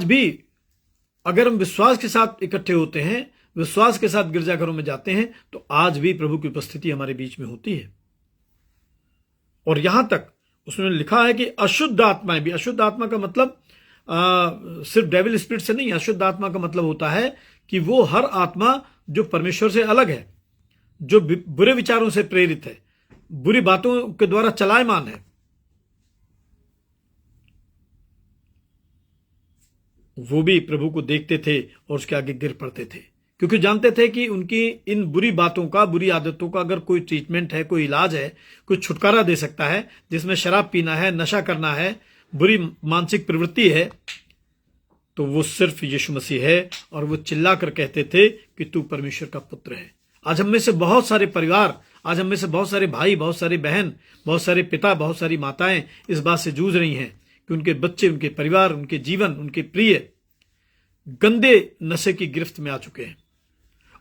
भी अगर हम विश्वास के साथ इकट्ठे होते हैं, विश्वास के साथ गिरजाघरों में जाते हैं, तो आज भी प्रभु की उपस्थिति हमारे बीच में होती है। और यहां तक उसने लिखा है कि अशुद्ध आत्माएं भी, अशुद्ध आत्मा का मतलब सिर्फ डेविल स्पिरिट से नहीं, अशुद्ध आत्मा का मतलब होता है कि वो हर आत्मा जो परमेश्वर से अलग है, जो बुरे विचारों से प्रेरित है, बुरी बातों के द्वारा चलायमान है, वो भी प्रभु को देखते थे और उसके आगे गिर पड़ते थे, क्योंकि जानते थे कि उनकी इन बुरी बातों का, बुरी आदतों का अगर कोई ट्रीटमेंट है, कोई इलाज है, कोई छुटकारा दे सकता है, जिसमें शराब पीना है, नशा करना है, बुरी मानसिक प्रवृत्ति है, तो वो सिर्फ यीशु मसीह है। और वो चिल्लाकर कहते थे कि तू परमेश्वर का पुत्र है। आज हम में से बहुत सारे परिवार, आज हम में से बहुत सारे भाई, बहुत सारे बहन, बहुत सारे पिता, बहुत सारी माताएं इस बात से जूझ रही हैं कि उनके बच्चे, उनके परिवार, उनके जीवन, उनके प्रिय गंदे नशे की गिरफ्त में आ चुके हैं,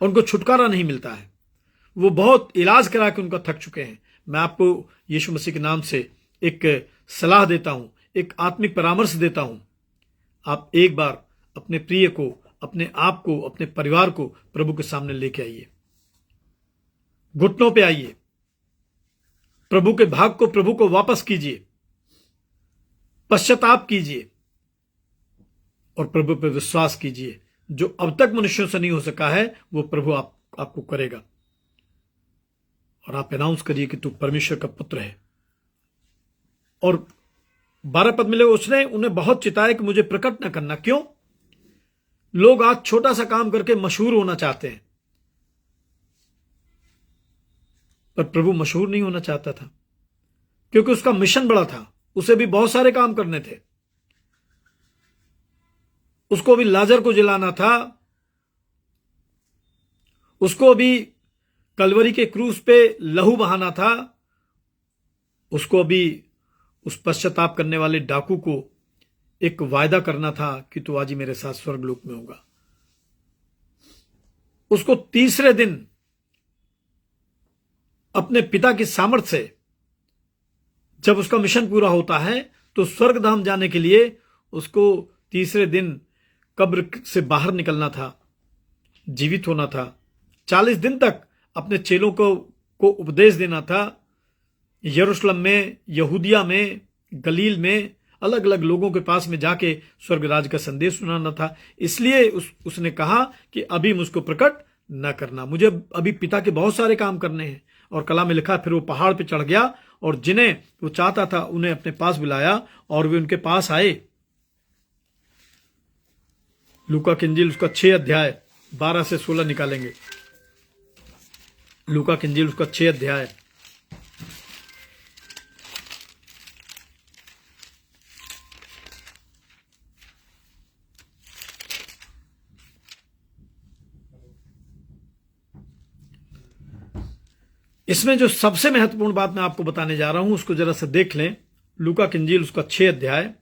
उनको छुटकारा नहीं मिलता है। वो बहुत इलाज करा के उनका थक चुके हैं। मैं आपको यीशु मसीह के नाम से एक सलाह देता हूं, एक आत्मिक परामर्श देता हूं। आप एक बार अपने प्रिय को, अपने आप को, अपने परिवार को प्रभु के सामने लेके आइए। घुटनों पे आइए, प्रभु के भाग को, प्रभु को वापस कीजिए, पश्चाताप कीजिए और प्रभु पे विश्वास कीजिए। जो अब तक मनुष्यों से नहीं हो सका है वो प्रभु आपको करेगा। और आप अनाउंस करिए कि तू परमेश्वर का पुत्र है। और 12 पद मिले, उसने उन्हें बहुत चिताया कि मुझे प्रकट न करना। क्यों? लोग आज छोटा सा काम करके मशहूर होना चाहते हैं, पर प्रभु मशहूर नहीं होना चाहता था, क्योंकि उसका मिशन बड़ा था। उसे भी बहुत सारे काम करने थे। उसको भी लाजर को जिलाना था, उसको भी कलवरी के क्रूस पे लहू बहाना था, उसको भी उस पश्चाताप करने वाले डाकू को एक वायदा करना था कि तू आज ही मेरे साथ स्वर्गलोक में होगा। उसको तीसरे दिन अपने पिता की सामर्थ से, जब उसका मिशन पूरा होता है तो स्वर्गधाम जाने के लिए उसको तीसरे दिन कब्र से बाहर निकलना था, जीवित होना था। 40 दिन तक अपने चेलों को उपदेश देना था। यरूशलेम में, यहूदिया में, गलील में अलग अलग लोगों के पास में जाके स्वर्गराज का संदेश सुनाना था। इसलिए उसने कहा कि अभी मुझको प्रकट न करना, मुझे अभी पिता के बहुत सारे काम करने हैं। और कला में लिखा, फिर वो पहाड़ पे चढ़ गया और जिन्हें वो चाहता था उन्हें अपने पास बुलाया और वे उनके पास आए। लूका की इंजील उसका 6 अध्याय 12 से 16 निकालेंगे। लूका की इंजील उसका 6 अध्याय इसमें जो सबसे महत्वपूर्ण बात मैं आपको बताने जा रहा हूं उसको जरा से देख लें। लूका की इंजील उसका 6 अध्याय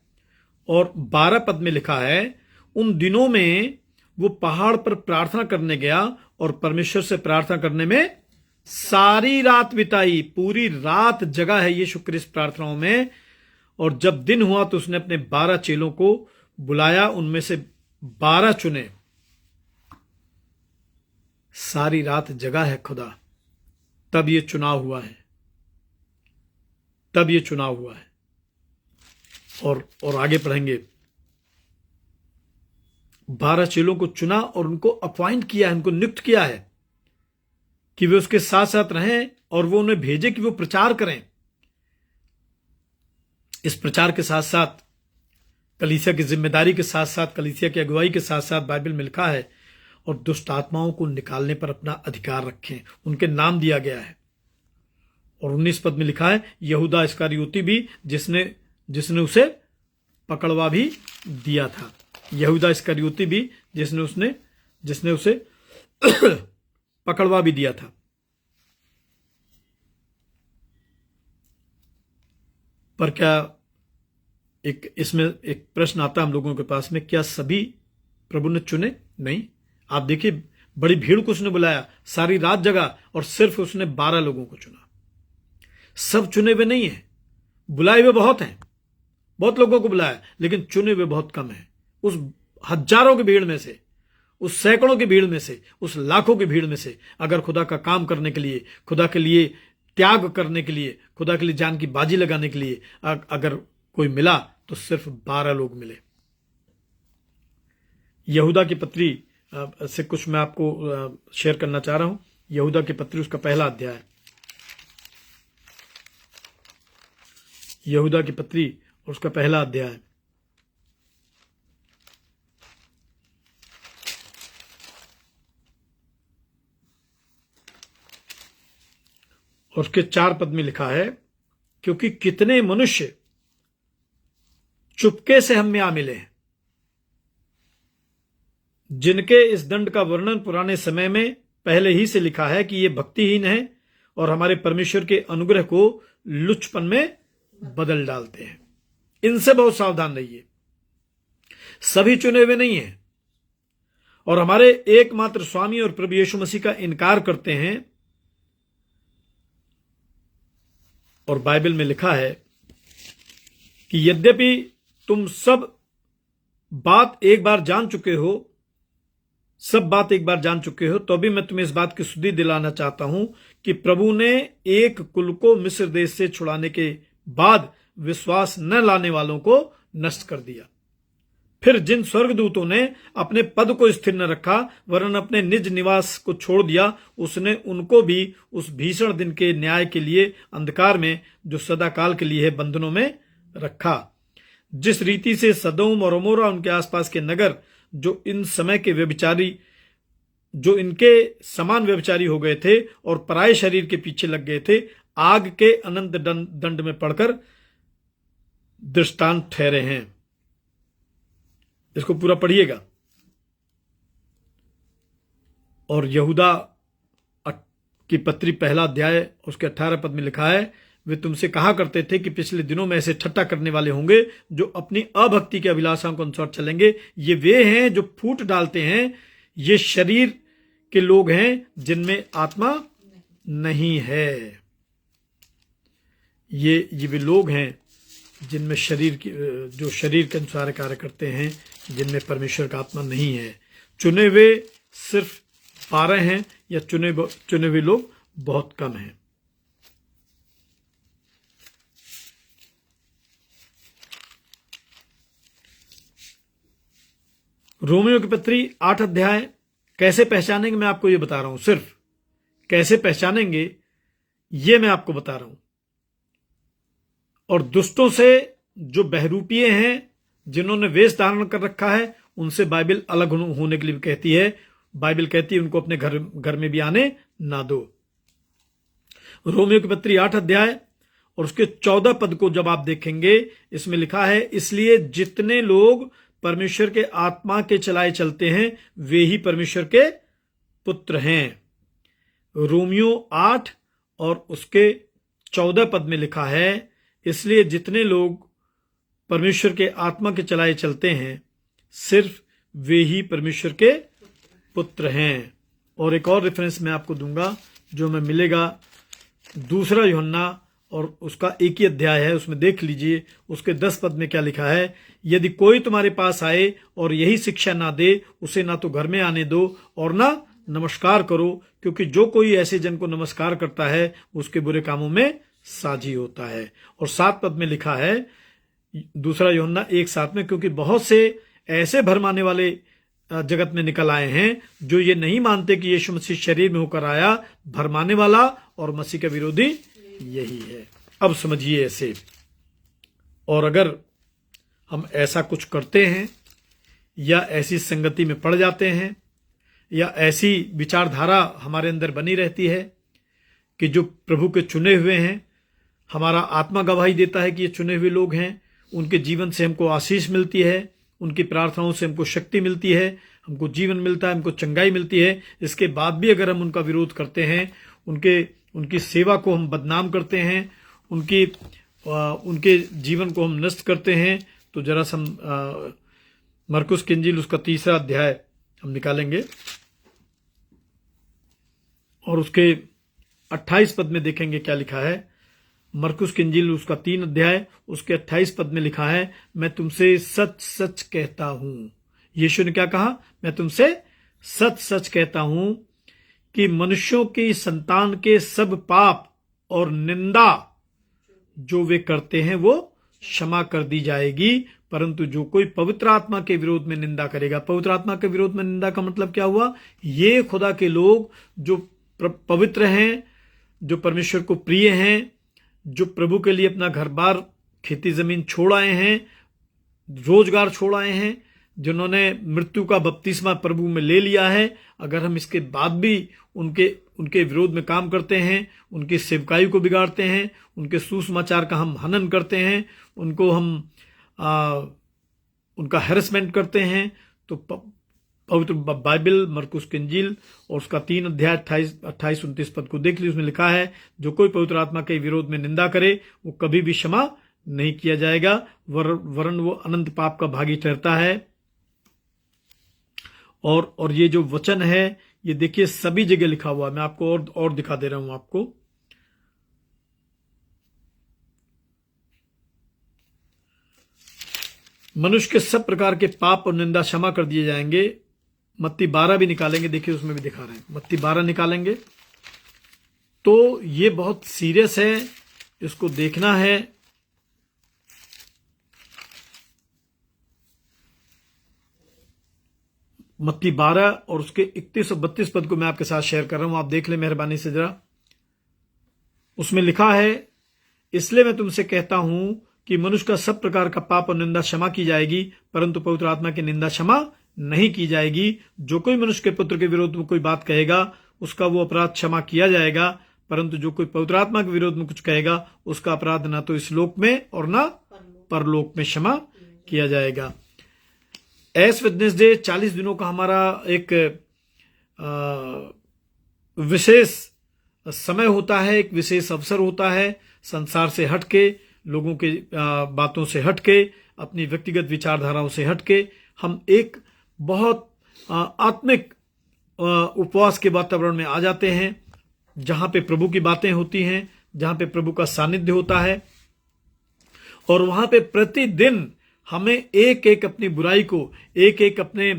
और 12 पद में लिखा है, उन दिनों में वो पहाड़ पर प्रार्थना करने गया और परमेश्वर से प्रार्थना करने में सारी रात बिताई। पूरी रात जगा है यीशु ख्रिस्त प्रार्थनाओं में। और जब दिन हुआ तो उसने अपने 12 चेलों को बुलाया, उनमें से 12 चुने। सारी रात जगा है खुदा, तब ये चुनाव हुआ है, तब ये चुनाव हुआ है। और आगे पढ़ेंगे। 12 चेलों को चुना और उनको अपॉइंट किया है, उनको नियुक्त किया है कि वे उसके साथ साथ रहें और वो उन्हें भेजे कि वो प्रचार करें। इस प्रचार के साथ साथ कलीसिया की जिम्मेदारी के साथ साथ, कलीसिया की अगुवाई के साथ साथ बाइबल में लिखा है, और दुष्ट आत्माओं को निकालने पर अपना अधिकार रखें। उनके नाम दिया गया है। और 19 पद में लिखा है, यहूदा इस्करियोती भी जिसने उसे पकड़वा भी दिया था। यहूदा इस्करियोती भी जिसने उसे पकड़वा भी दिया था। पर क्या इसमें एक प्रश्न आता है हम लोगों के पास में, क्या सभी प्रभु ने चुने? नहीं। आप देखिए, बड़ी भीड़ को उसने बुलाया, सारी रात जगा और सिर्फ उसने 12 लोगों को चुना। सब चुने हुए नहीं है, बुलाए हुए बहुत हैं, बहुत लोगों को बुलाया, लेकिन चुने हुए बहुत कम है। उस हजारों की भीड़ में से, उस सैकड़ों की भीड़ में से, उस लाखों की भीड़ में से अगर खुदा का काम करने के लिए, खुदा के लिए त्याग करने के लिए, खुदा के लिए जान की बाजी लगाने के लिए अगर कोई मिला तो सिर्फ 12 लोग मिले। यहूदा की पत्री से कुछ मैं आपको शेयर करना चाह रहा हूं। यहूदा की पत्री उसका पहला अध्याय, यहूदा की पत्री उसका पहला अध्याय और उसके 4 पद में लिखा है, क्योंकि कितने मनुष्य चुपके से हम में आ मिले हैं, जिनके इस दंड का वर्णन पुराने समय में पहले ही से लिखा है कि ये भक्तिहीन है और हमारे परमेश्वर के अनुग्रह को लुचपन में बदल डालते हैं। इनसे बहुत सावधान रहिए। सभी चुने हुए नहीं हैं और हमारे एकमात्र स्वामी और प्रभु यीशु मसीह का इनकार करते हैं। और बाइबल में लिखा है कि यद्यपि तुम सब बात एक बार जान चुके हो, सब बात एक बार जान चुके हो, तो भी मैं तुम्हें इस बात की सुधि दिलाना चाहता हूं कि प्रभु ने एक कुल को मिस्र देश से छुड़ाने के बाद विश्वास न लाने वालों को नष्ट कर दिया। फिर जिन स्वर्गदूतों ने अपने पद को स्थिर न रखा वरन अपने निज निवास को छोड़ दिया, उसने उनको भी उस भीषण दिन के न्याय के लिए अंधकार में, जो सदाकाल के लिए है, बंधनों में रखा। जिस रीति से सदोम और अमोरा उनके आसपास के नगर, जो इन समय के व्यभिचारी, जो इनके समान व्यभिचारी हो गए थे और पराये शरीर के पीछे लग गए थे, आग के अनंत दंड में पड़कर दृष्टांत ठहरे हैं। इसको पूरा पढ़िएगा। और यहूदा की पत्री पहला अध्याय उसके 18 पद में लिखा है, वे तुमसे कहा करते थे कि पिछले दिनों में ऐसे ठट्टा करने वाले होंगे जो अपनी अभक्ति के अभिलाषाओं के अनुसार चलेंगे। ये वे हैं जो फूट डालते हैं, ये शरीर के लोग हैं जिनमें आत्मा नहीं है। ये वे लोग हैं जिनमें जो शरीर के अनुसार कार्य करते हैं, जिनमें परमेश्वर का आत्मा नहीं है। चुने हुए सिर्फ 12 हैं या चुने हुए लोग बहुत कम हैं। रोमियो की पत्री 8 अध्याय कैसे पहचानेंगे मैं आपको ये बता रहा हूं। सिर्फ कैसे पहचानेंगे ये मैं आपको बता रहा हूं। और दुष्टों से जो बहरूपिये हैं, जिन्होंने वेश धारण कर रखा है, उनसे बाइबल अलग होने के लिए कहती है। बाइबल कहती है उनको अपने घर में भी आने ना दो। रोमियो की पत्री 8 अध्याय और उसके 14 पद को जब आप देखेंगे, इसमें लिखा है, इसलिए जितने लोग परमेश्वर के आत्मा के चलाए चलते हैं वे ही परमेश्वर के पुत्र हैं। रोमियो 8 और उसके 14 पद में लिखा है, इसलिए जितने लोग परमेश्वर के आत्मा के चलाए चलते हैं सिर्फ वे ही परमेश्वर के पुत्र हैं। और एक और रेफरेंस मैं आपको दूंगा जो मैं मिलेगा 2 यूहन्ना और उसका 1 ही अध्याय है, उसमें देख लीजिए। उसके 10 पद में क्या लिखा है, यदि कोई तुम्हारे पास आए और यही शिक्षा ना दे, उसे ना तो घर में आने दो और ना नमस्कार करो, क्योंकि जो कोई ऐसे जन को नमस्कार करता है उसके बुरे कामों में साझी होता है। और 7 पद में लिखा है 2 यूहन्ना 1:7 में, क्योंकि बहुत से ऐसे भरमाने वाले जगत में निकल आए हैं जो ये नहीं मानते कि यीशु मसीह शरीर में होकर आया। भरमाने वाला और मसीह का विरोधी यही है। अब समझिए ऐसे। और अगर हम ऐसा कुछ करते हैं या ऐसी संगति में पड़ जाते हैं या ऐसी विचारधारा हमारे अंदर बनी रहती है कि जो प्रभु के चुने हुए हैं, हमारा आत्मा गवाही देता है कि ये चुने हुए लोग हैं, उनके जीवन से हमको आशीष मिलती है, उनकी प्रार्थनाओं से हमको शक्ति मिलती है, हमको जीवन मिलता है, हमको चंगाई मिलती है। इसके बाद भी अगर हम उनका विरोध करते हैं, उनकी सेवा को हम बदनाम करते हैं, उनके जीवन को हम नष्ट करते हैं, तो जरा हम मरकुस की इंजील उसका 3 अध्याय हम निकालेंगे और उसके 28 पद में देखेंगे क्या लिखा है। मरकुस की इंजील उसका 3 अध्याय उसके 28 पद में लिखा है, मैं तुमसे सच सच कहता हूं। यीशु ने क्या कहा, मैं तुमसे सच सच कहता हूं कि मनुष्यों की संतान के सब पाप और निंदा जो वे करते हैं वो क्षमा कर दी जाएगी, परंतु जो कोई पवित्र आत्मा के विरोध में निंदा करेगा। पवित्र आत्मा के विरोध में निंदा का मतलब क्या हुआ, ये खुदा के लोग जो पवित्र हैं, जो परमेश्वर को प्रिय हैं, जो प्रभु के लिए अपना घर बार खेती जमीन छोड़ आए हैं, रोजगार छोड़ आए हैं, जिन्होंने मृत्यु का बपतिस्मा प्रभु में ले लिया है, अगर हम इसके बाद भी उनके विरोध में काम करते हैं, उनकी सेवकाई को बिगाड़ते हैं, उनके सुसमाचार का हम हनन करते हैं, उनका हैरेसमेंट करते हैं, तो पवित्र बाइबल मरकुस की इंजील और उसका 3 अध्याय 28-29 पद को देख लीजिए। उसमें लिखा है, जो कोई पवित्र आत्मा के विरोध में निंदा करे वो कभी भी क्षमा नहीं किया जाएगा, वरन वो अनंत पाप का भागी ठहरता है। और ये जो वचन है ये देखिए सभी जगह लिखा हुआ है। मैं आपको और दिखा दे रहा हूं आपको। मनुष्य के सब प्रकार के पाप और निंदा क्षमा कर दिए जाएंगे, मत्ती 12 भी निकालेंगे, देखिए उसमें भी दिखा रहे हैं, मत्ती 12 निकालेंगे तो ये बहुत सीरियस है, इसको देखना है। मत्ती 12 और उसके 31 और 32 पद को मैं आपके साथ शेयर कर रहा हूं, आप देख लें मेहरबानी से जरा। उसमें लिखा है, इसलिए मैं तुमसे कहता हूं कि मनुष्य का सब प्रकार का पाप और निंदा क्षमा की जाएगी, परंतु पवित्र आत्मा की निंदा क्षमा नहीं की जाएगी। जो कोई मनुष्य के पुत्र के विरोध में कोई बात कहेगा, उसका वो अपराध क्षमा किया जाएगा, परंतु जो कोई पवित्र आत्मा के विरोध में कुछ कहेगा, उसका अपराध ना तो इस लोक में और ना परलोक में क्षमा किया जाएगा। एस वेडनेसडे 40 दिनों का हमारा एक विशेष समय होता है, एक विशेष अवसर होता है। संसार से हटके, लोगों के बातों से हटके, अपनी व्यक्तिगत विचारधाराओं से हटके हम एक बहुत आत्मिक उपवास के वातावरण में आ जाते हैं, जहां पे प्रभु की बातें होती हैं, जहां पे प्रभु का सानिध्य होता है, और वहां पे प्रतिदिन हमें एक एक अपनी बुराई को, एक एक अपने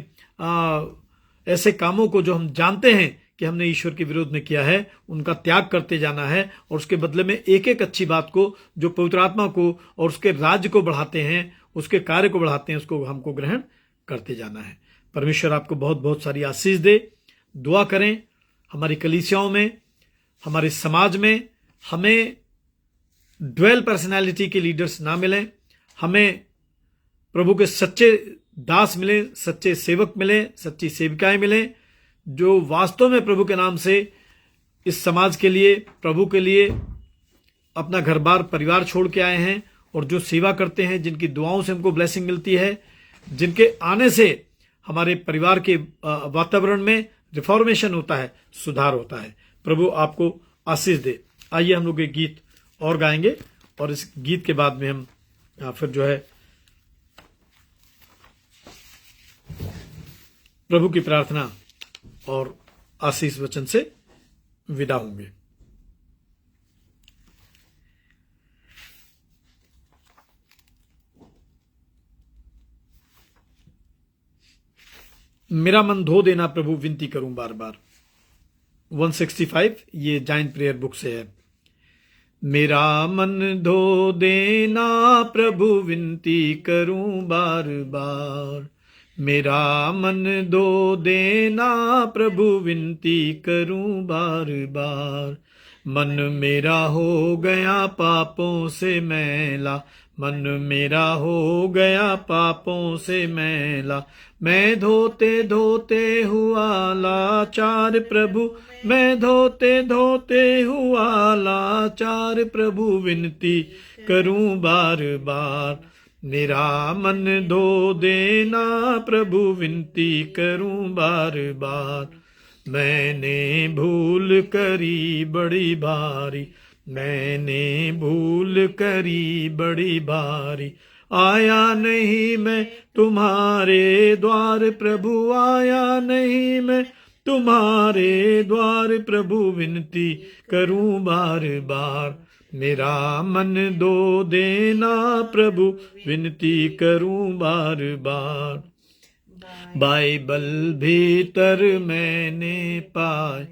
ऐसे कामों को जो हम जानते हैं कि हमने ईश्वर के विरोध में किया है, उनका त्याग करते जाना है, और उसके बदले में एक एक अच्छी बात को जो पवित्र आत्मा को और उसके राज्य को बढ़ाते हैं, उसके कार्य को बढ़ाते हैं, उसको हमको ग्रहण करते जाना है। परमेश्वर आपको बहुत बहुत सारी आशीष दे। दुआ करें हमारी कलीसियाओं में, हमारे समाज में हमें ड्वेल पर्सनैलिटी के लीडर्स ना मिलें, हमें प्रभु के सच्चे दास मिले, सच्चे सेवक मिले, सच्ची सेविकाएं मिले, जो वास्तव में प्रभु के नाम से इस समाज के लिए, प्रभु के लिए अपना घर बार परिवार छोड़ के आए हैं, और जो सेवा करते हैं, जिनकी दुआओं से हमको ब्लेसिंग मिलती है, जिनके आने से हमारे परिवार के वातावरण में रिफॉर्मेशन होता है, सुधार होता है। प्रभु आपको आशीष दे। आइए हम लोग एक गीत और गाएंगे, और इस गीत के बाद में हम फिर जो है प्रभु की प्रार्थना और आशीष वचन से विदा होंगे। मेरा मन धो देना प्रभु, विनती करूं बार बार। 165 ये जाइंट प्रेयर बुक से है। मेरा मन धो देना प्रभु, विनती करूं बार बार। मेरा मन धो देना प्रभु, विनती करूं बार बार। मन मेरा हो गया पापों से मैला, मन मेरा हो गया पापों से मैला। मैं धोते धोते हुआ लाचार प्रभु, मैं धोते धोते हुआ लाचार प्रभु, विनती करूं बार बार। मेरा मन धो देना प्रभु, विनती करूं बार बार। मैंने भूल करी बड़ी भारी, मैंने भूल करी बड़ी भारी। आया नहीं मैं तुम्हारे द्वार प्रभु, आया नहीं मैं तुम्हारे द्वार प्रभु, विनती करूं बार बार। मेरा मन धो देना प्रभु, विनती करूं बार बार। बाइबल भीतर मैंने पाया,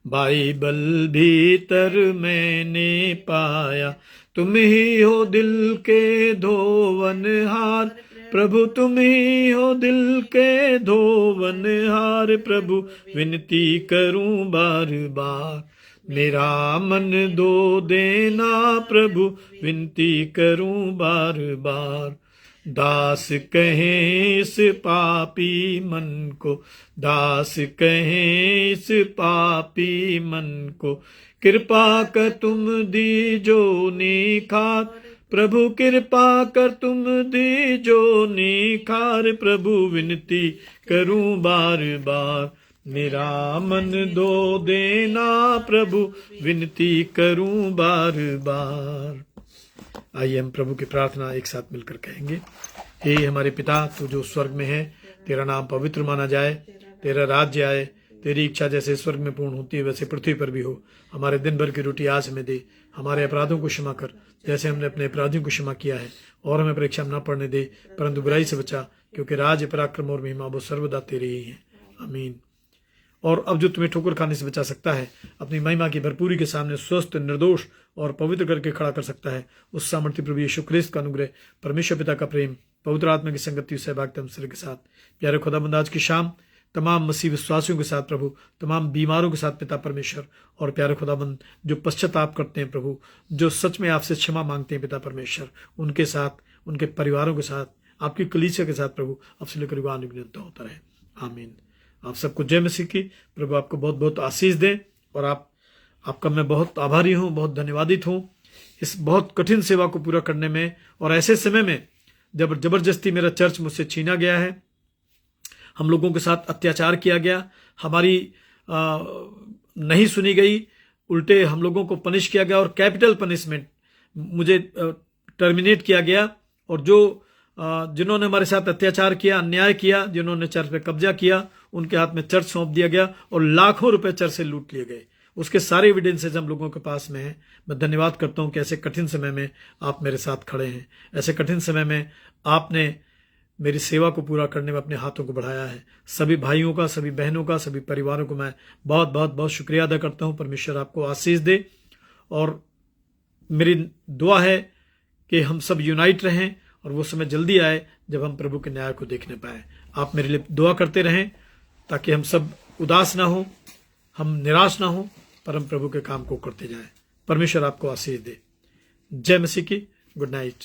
बाइबल भीतर मैंने पाया, तुम ही हो दिल के धोवनहार प्रभु, तुम ही हो दिल के धोवनहार प्रभु, विनती करूं बार बार। मेरा मन धो देना प्रभु, विनती करूं बार बार। दास कहें इस पापी मन को, दास कहें इस पापी मन को, कृपा कर तुम दीजो निखार प्रभु, कृपा कर तुम दीजो निखार प्रभु, विनती करूं बार बार। मेरा मन धो देना प्रभु, विनती करूं बार बार। आइए हम प्रभु की प्रार्थना एक साथ मिलकर कहेंगे। हे हमारे पिता, तू जो स्वर्ग में है, तेरा नाम पवित्र माना जाए, तेरा राज्य आए, तेरी इच्छा जैसे स्वर्ग में पूर्ण होती है वैसे पृथ्वी पर भी हो। हमारे दिन भर की रोटी आज हमें दे, हमारे अपराधों को क्षमा कर जैसे हमने अपने अपराधियों को क्षमा किया है, और हमें परीक्षा में न पड़ने दे, परंतु बुराई से बचा, क्योंकि राज्य, पराक्रम और महिमा वो सर्वदा तेरे ही है। आमीन। और अब जो तुम्हें ठोकर खाने से बचा सकता है, अपनी महिमा की भरपूरी के सामने स्वस्थ, निर्दोष और पवित्र करके खड़ा कर सकता है, उस सामर्थ्य प्रभु यीशु ख्रिस्त का अनुग्रह, परमेश्वर पिता का प्रेम, पवित्र आत्मा की संगति, सहभागिता हम सभी के साथ। प्यारे खुदाबंद, आज की शाम तमाम मसीह विश्वासियों के साथ प्रभु, तमाम बीमारों के साथ पिता परमेश्वर, और प्यारे खुदाबंद जो पश्चाताप करते हैं प्रभु, जो सच में आपसे क्षमा मांगते हैं पिता परमेश्वर, उनके साथ, उनके परिवारों के साथ, आपकी कलीसिया के साथ प्रभु अब से लेकर युगान युग होता रहे। आमीन। आप सबको जय मसीह की। प्रभु आपको बहुत बहुत आशीष दें, और आपका मैं बहुत आभारी हूं, बहुत धन्यवादित हूं इस बहुत कठिन सेवा को पूरा करने में, और ऐसे समय में जब जबरदस्ती मेरा चर्च मुझसे छीना गया है, हम लोगों के साथ अत्याचार किया गया, हमारी नहीं सुनी गई, उल्टे हम लोगों को पनिश किया गया, और कैपिटल पनिशमेंट मुझे टर्मिनेट किया गया, और जो जिन्होंने हमारे साथ अत्याचार किया, अन्याय किया, जिन्होंने चर्च पे कब्जा किया, उनके हाथ में चर्च सौंप दिया गया, और लाखों रुपए चर्च से लूट लिए गए। उसके सारे एविडेंसेज हम लोगों के पास में हैं। मैं धन्यवाद करता हूं कि ऐसे कठिन समय में आप मेरे साथ खड़े हैं। ऐसे कठिन समय में आपने मेरी सेवा को पूरा करने में अपने हाथों को बढ़ाया है। सभी भाइयों का, सभी बहनों का, सभी परिवारों को मैं बहुत बहुत बहुत शुक्रिया अदा करता हूं। परमेश्वर आपको आशीष दे, और मेरी दुआ है कि हम सब यूनाइट रहें, और वो समय जल्दी आए जब हम प्रभु के न्याय को देखने पाए। आप मेरे लिए दुआ करते रहें ताकि हम सब उदास ना हो, हम निराश ना हो, पर हम प्रभु के काम को करते जाएं। परमेश्वर आपको आशीष दे। जय मसीह की। Good night.